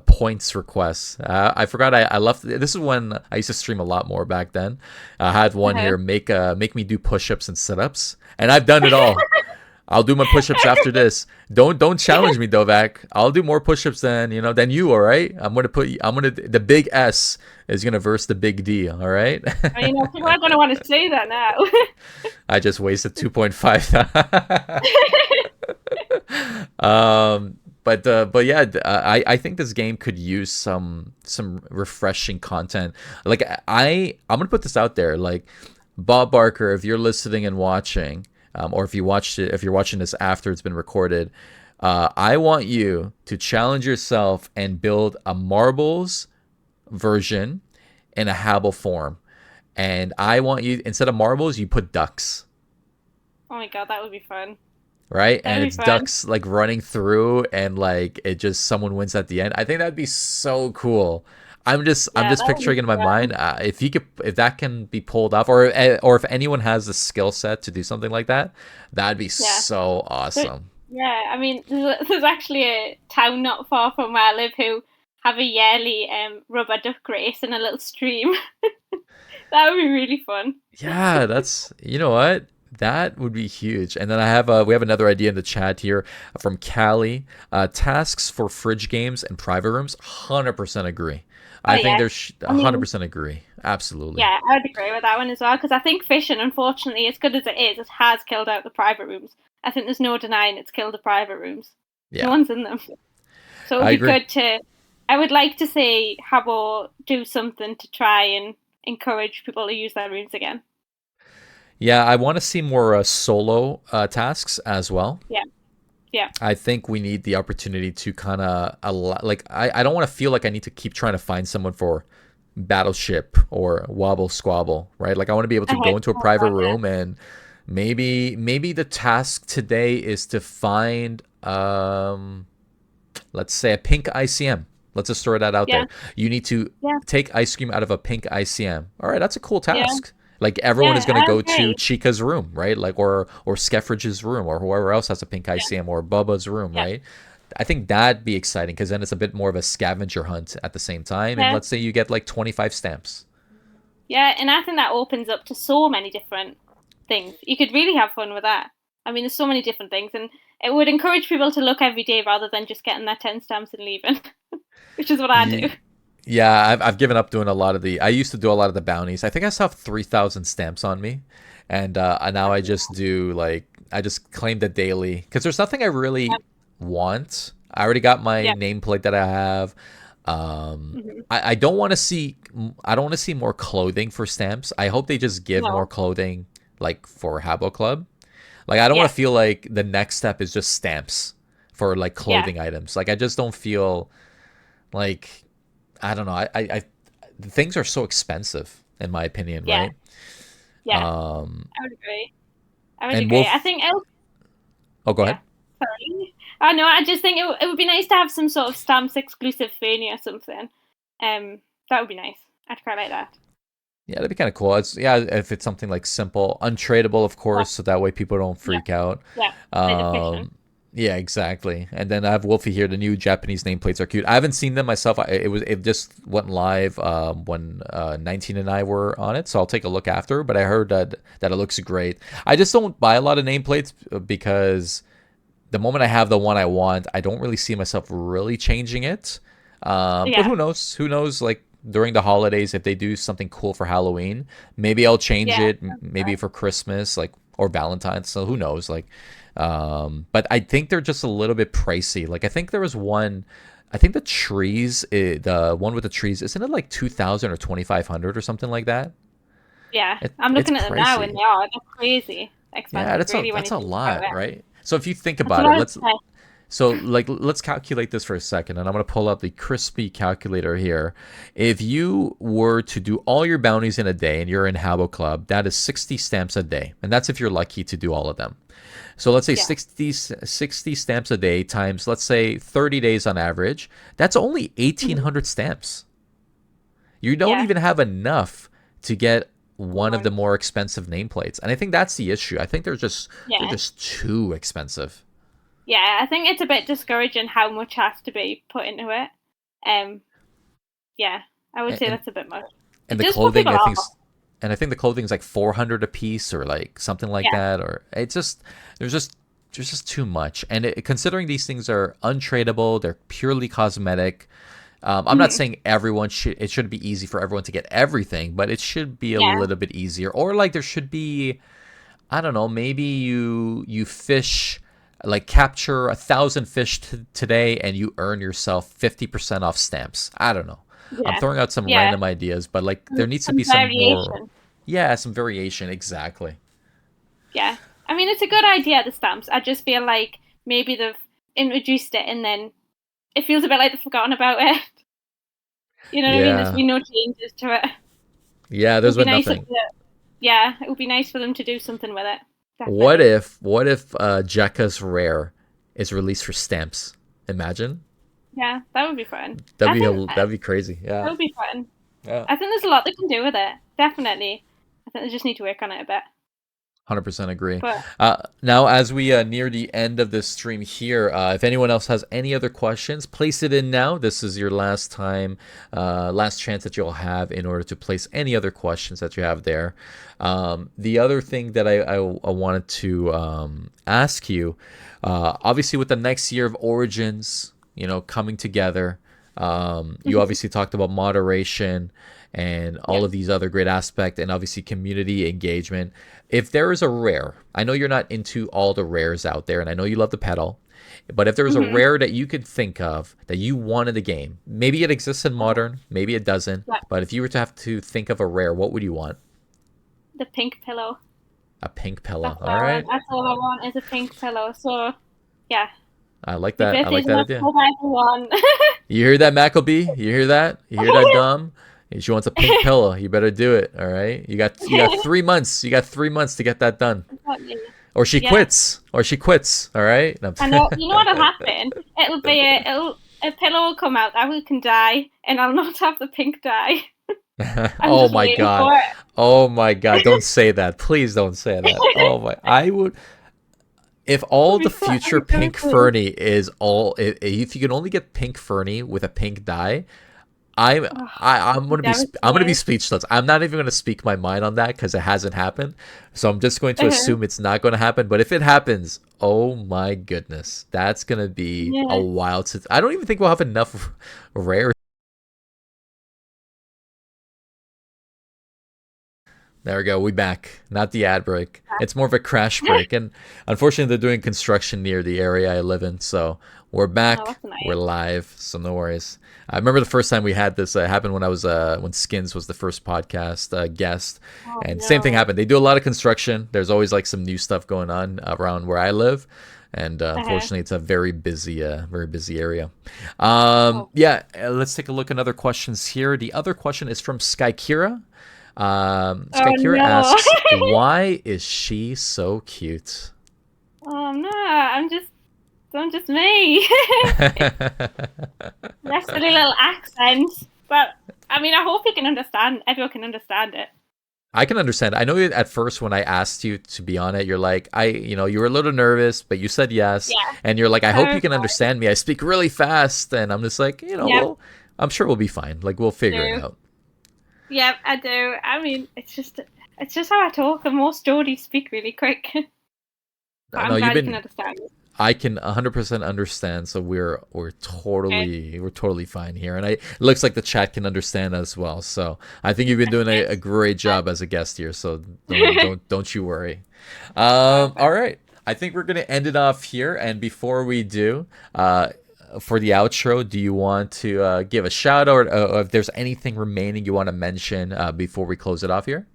points requests. I forgot I left. This is when I used to stream a lot more back then. I had one Uh-huh. here make me do push-ups and sit-ups, and I've done it all. I'll do my push-ups after this. Don't challenge me, Dovak. I'll do more push-ups than you. All right. The big S is gonna verse the big D. All right. I mean, people are going to want to say that now. I just wasted 2.5. But yeah, I think this game could use some refreshing content. Like I'm gonna put this out there. Like Bob Barker, if you're listening and watching, or if you're watching this after it's been recorded, I want you to challenge yourself and build a marbles version in a Habbo form. And I want you, instead of marbles, you put ducks, Oh my god, that would be fun. right? That And would be it's fun. ducks like running through, and like it just someone wins at the end. I think that'd be so cool. I'm Yeah, just that would picturing be in my fun. mind, if that can be pulled off, or if anyone has the skill set to do something like that, that'd be Yeah. so But awesome. yeah, I mean, there's actually a town not far from where I live who have a yearly rubber duck race in a little stream. That would be really fun. Yeah, that's, you know what? That would be huge. And then we have another idea in the chat here from Callie. Tasks for fridge games and private rooms. 100% agree. Oh I think yeah. there's I mean, 100% agree. Absolutely. yeah, I'd agree with that one as well because I think fishing, unfortunately, as good as it has killed out the private rooms. I think there's no denying it's killed the private rooms. No Yeah, one's in them. So it would I be agree. good to. I would like to see Habbo do something to try and encourage people to use their rooms again. Yeah, I want to see more solo tasks as well. Yeah, yeah, I think we need the opportunity to kind of like I don't want to feel like I need to keep trying to find someone for Battleship or Wobble Squabble, right? Like I want to be able I to go hate into a all private that. Yeah, room, and maybe the task today is to find let's say a pink ICM. Let's just throw that out yeah, there. You need to yeah, take ice cream out of a pink ICM. All right, that's a cool yeah, task. Like everyone is yeah. going to I go to agree. Chica's room, right? Like or Skeffridge's room, or whoever else has a pink Yeah, ICM, or Bubba's room, yeah, right? I think that'd be exciting because then it's a bit more of a scavenger hunt at the same time. And yeah, let's say you get like 25 stamps. yeah. And I think that opens up to so many different things. You could really have fun with that. I mean, there's so many different things, and it would encourage people to look every day rather than just getting their 10 stamps and leaving, which is what I do. Ye- Yeah, I've given up doing a lot of the. I used to do a lot of the bounties. I think I still have 3,000 stamps on me, and now I just do like I just claim the daily because there's nothing I Yeah, really want. I already got my yeah. nameplate that I have. Hmm. I don't want to see. I don't want to see more clothing for stamps. I hope they just give more No. clothing like for Habbo Club. Like I don't want Yeah, to feel like the next step is just stamps for like yeah, clothing items. Like I just don't feel like I don't know. Things are so expensive in my opinion, yeah, right? yeah. Um, I would agree. I would and agree. I Wolf. think Oh, go yeah. ahead. Sorry. I know. I just think it would be nice to have some sort of stamps exclusive Fania or something. That would be nice. I'd quite like that. Yeah, that'd be kind of cool. It's yeah, if it's something like simple, untradeable, of Yeah, course, so that way people don't yeah, freak out. yeah. Like the fishing. Yeah, exactly. And then I have Wolfie here. The new Japanese nameplates are cute. I haven't seen them myself. It just went live when 19 and I were on it, so I'll take a look after. But I heard that it looks great. I just don't buy a lot of nameplates because the moment I have the one I want, I don't really see myself really changing it. But Yeah, who knows? Who knows? Like during the holidays, if they do something cool for Halloween, maybe I'll change yeah, it. Maybe for Christmas, like or Valentine's. So who knows? Like, but I think they're just a little bit pricey. Like I think there was one. I think the trees, the one with the trees, isn't it like 2,000 or 2,500 or something like that? yeah. I'm It's looking at them now, and pricey. they are. They're crazy Yeah, expensive, really, when that's you a think about lot, it. right? So if you think That's about what it, I would say. so like let's calculate this for a second, and I'm gonna pull up the crispy calculator here. If you were to do all your bounties in a day and you're in Habbo Club, that is 60 stamps a day, and that's if you're lucky to do all of them. So let's say Yeah. 60 stamps a day times let's say 30 days on average. That's only Hmm. 1,800 stamps. You don't Yeah. even have enough to get one of the One. more expensive nameplates, and I think that's the issue. I think they're Yeah. just too expensive. Yeah. I think it's a bit discouraging how much has to be put into it. Um. Yeah. I would and, say and that's a bit much. and It the does put clothing people I off. think and I think the clothing is like 400 a piece or like something like Yeah. that, or it's just there's just too much. And considering these things are untradeable, they're purely cosmetic. I'm not Hmm. saying everyone should. It shouldn't be easy for everyone to get everything, but it should be a Yeah. little bit easier. Or like there should be, I don't know, maybe you fish like capture 1,000 fish today and you earn yourself 50% off stamps. I don't know. I'm Yeah. throwing out some Yeah. random ideas, but like there needs to Some be some more. variation. Yeah, some variation. Exactly. Yeah. I mean, it's a good idea, the stamps. I just feel like maybe they've introduced it and then it feels a bit like they've forgotten about it. You know what I mean? There's Yeah. been no changes to it. Yeah, It there's would be been nice if nothing. yeah, it would be nice for them to do something with it. What Definitely. if Jekka's Rare is released for stamps? Imagine. Yeah, that would be fun. I think That'd be crazy. that Yeah. would be fun. Yeah. I think there's a lot they can do with it. Definitely. I think they just need to work on it a bit. 100% agree. But Now, as we near the end of this stream here, if anyone else has any other questions, place it in now. This is your last time, last chance that you'll have in order to place any other questions that you have there. The other thing that I wanted to ask you, obviously, with the next year of Origins, coming together, you obviously talked about moderation and yeah. all of these other great aspects, and obviously community engagement. If there is a rare, I know you're not into all the rares out there, and I know you love the pedal, but if there was a hmm rare that you could think of that you want in the game, maybe it exists in modern, maybe it doesn't, Yeah. but if you were to have to think of a rare, what would you want? The pink pillow. A pink pillow. That's what All I want. right. That's all I want is a pink pillow. So yeah. I like My that. I like birthday's in that idea. October, everyone. You hear that, Maccabee? You hear that? You hear that, Dom? She wants a pink pillow. You better do it. All right. You got 3 months. You got 3 months to get that done. Or she Yeah. quits. Or she quits. All right. No. I know. You know what'll happen? A pillow will come out that we can dye, and I'll not have the pink dye. I'm Oh just my waiting god. for it. Oh my god. Don't say that. Please don't say that. Oh my. I would. If all the future pink Fernie is all, if you can only get pink Fernie with a pink dye, I'm gonna be speechless. I'm not even gonna speak my mind on that because it hasn't happened. So I'm just going to assume it's not going to happen. But if it happens, oh my goodness, that's gonna be a Yeah. wild. I don't even think we'll have enough rare. There we go. We back. Not the ad break. It's more of a crash break. And unfortunately, they're doing construction near the area I live in. So we're Oh, back. that's nice. We're live. So no worries. I remember the first time we had this happened when I was when Skins was the first podcast guest, Oh, and same thing no. happened. They do a lot of construction. There's always like some new stuff going on around where I live, and unfortunately, it's a very busy area. Oh. Yeah, let's take a look at other questions here. The other question is from Skykira. Oh Skykira no. asks, "Why is she so cute?" Oh no. I'm just me. That's a little accent. But I mean, I hope you can understand. Everyone can understand it. I can understand. I know at first when I asked you to be on it, you're like, you were a little nervous, but you said yes, Yeah. and you're like, I hope you can Terrified. understand me. I speak really fast, and I'm just like, Yep. I'm sure we'll be fine. Like we'll figure it Do. out. Yep, I do. I mean, it's just how I talk, and most Geordies speak really quick. But No, I'm glad you can understand me. I can 100% understand. So we're Okay. totally fine here, and it looks like the chat can understand as well. So I think you've been doing a great job as a guest here. So don't you worry. All right, I think we're gonna end it off here. And before we do, for the outro, do you want to give a shout out, or if there's anything remaining you want to mention before we close it off here?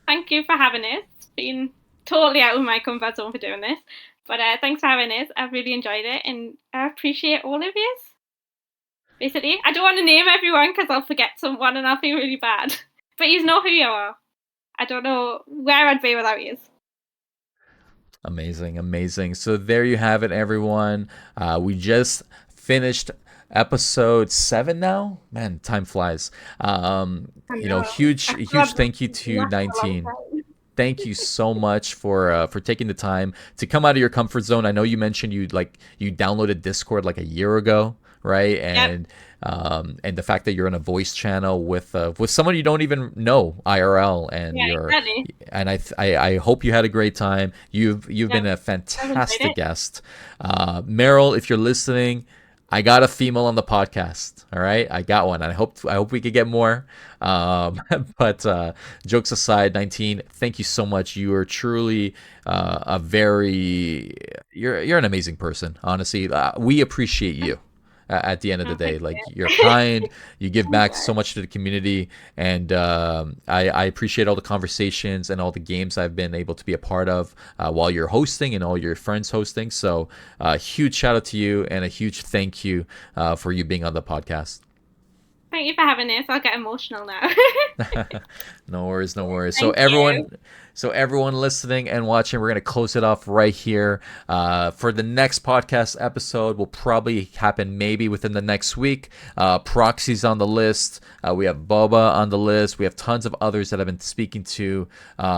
Thank you for having us. It's been totally out of my comfort zone for doing this. But thanks for having us. I've really enjoyed it, and I appreciate all of you. Basically, I don't want to name everyone because I'll forget someone and I'll feel really bad. But you know who you are. I don't know where I'd be without you. Amazing, amazing. So there you have it, everyone. We just finished episode 7 now. Man, time flies. Huge thank you to 19. Thank you so much for taking the time to come out of your comfort zone. I know you mentioned you downloaded Discord like a year ago, right? And and the fact that you're in a voice channel with someone you don't even know IRL, and exactly. and I hope you had a great time. You've been a fantastic guest. Meryl, if you're listening, I got a female on the podcast. All right, I got one. I hope we could get more. Um, but jokes aside, 19. Thank you so much. You are truly a very you're an amazing person. Honestly, we appreciate you. At the end of the Oh, day, thank like you're you. kind, you give I'm back glad. so much to the community, and I appreciate all the conversations and all the games I've been able to be a part of while you're hosting and all your friends hosting. So, huge shout out to you and a huge thank you for you being on the podcast. Thank you for having this. I'll get emotional now. No worries, no worries. So Thank you. everyone listening and watching, we're gonna close it off right here. For the next podcast episode, will probably happen maybe within the next week. Proxy's on the list. We have Boba on the list. We have tons of others that I've been speaking to.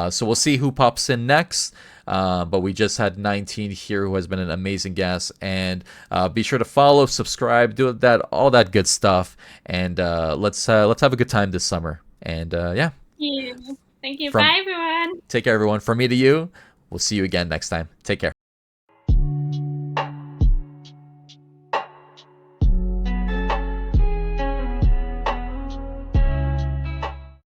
So we'll see who pops in next. But we just had 19 here who has been an amazing guest. And be sure to follow, subscribe, do that, all that good stuff. And let's have a good time this summer. And yeah, Thank you. Thank you. from Bye, everyone. take care, everyone. From me to you, we'll see you again next time. Take care.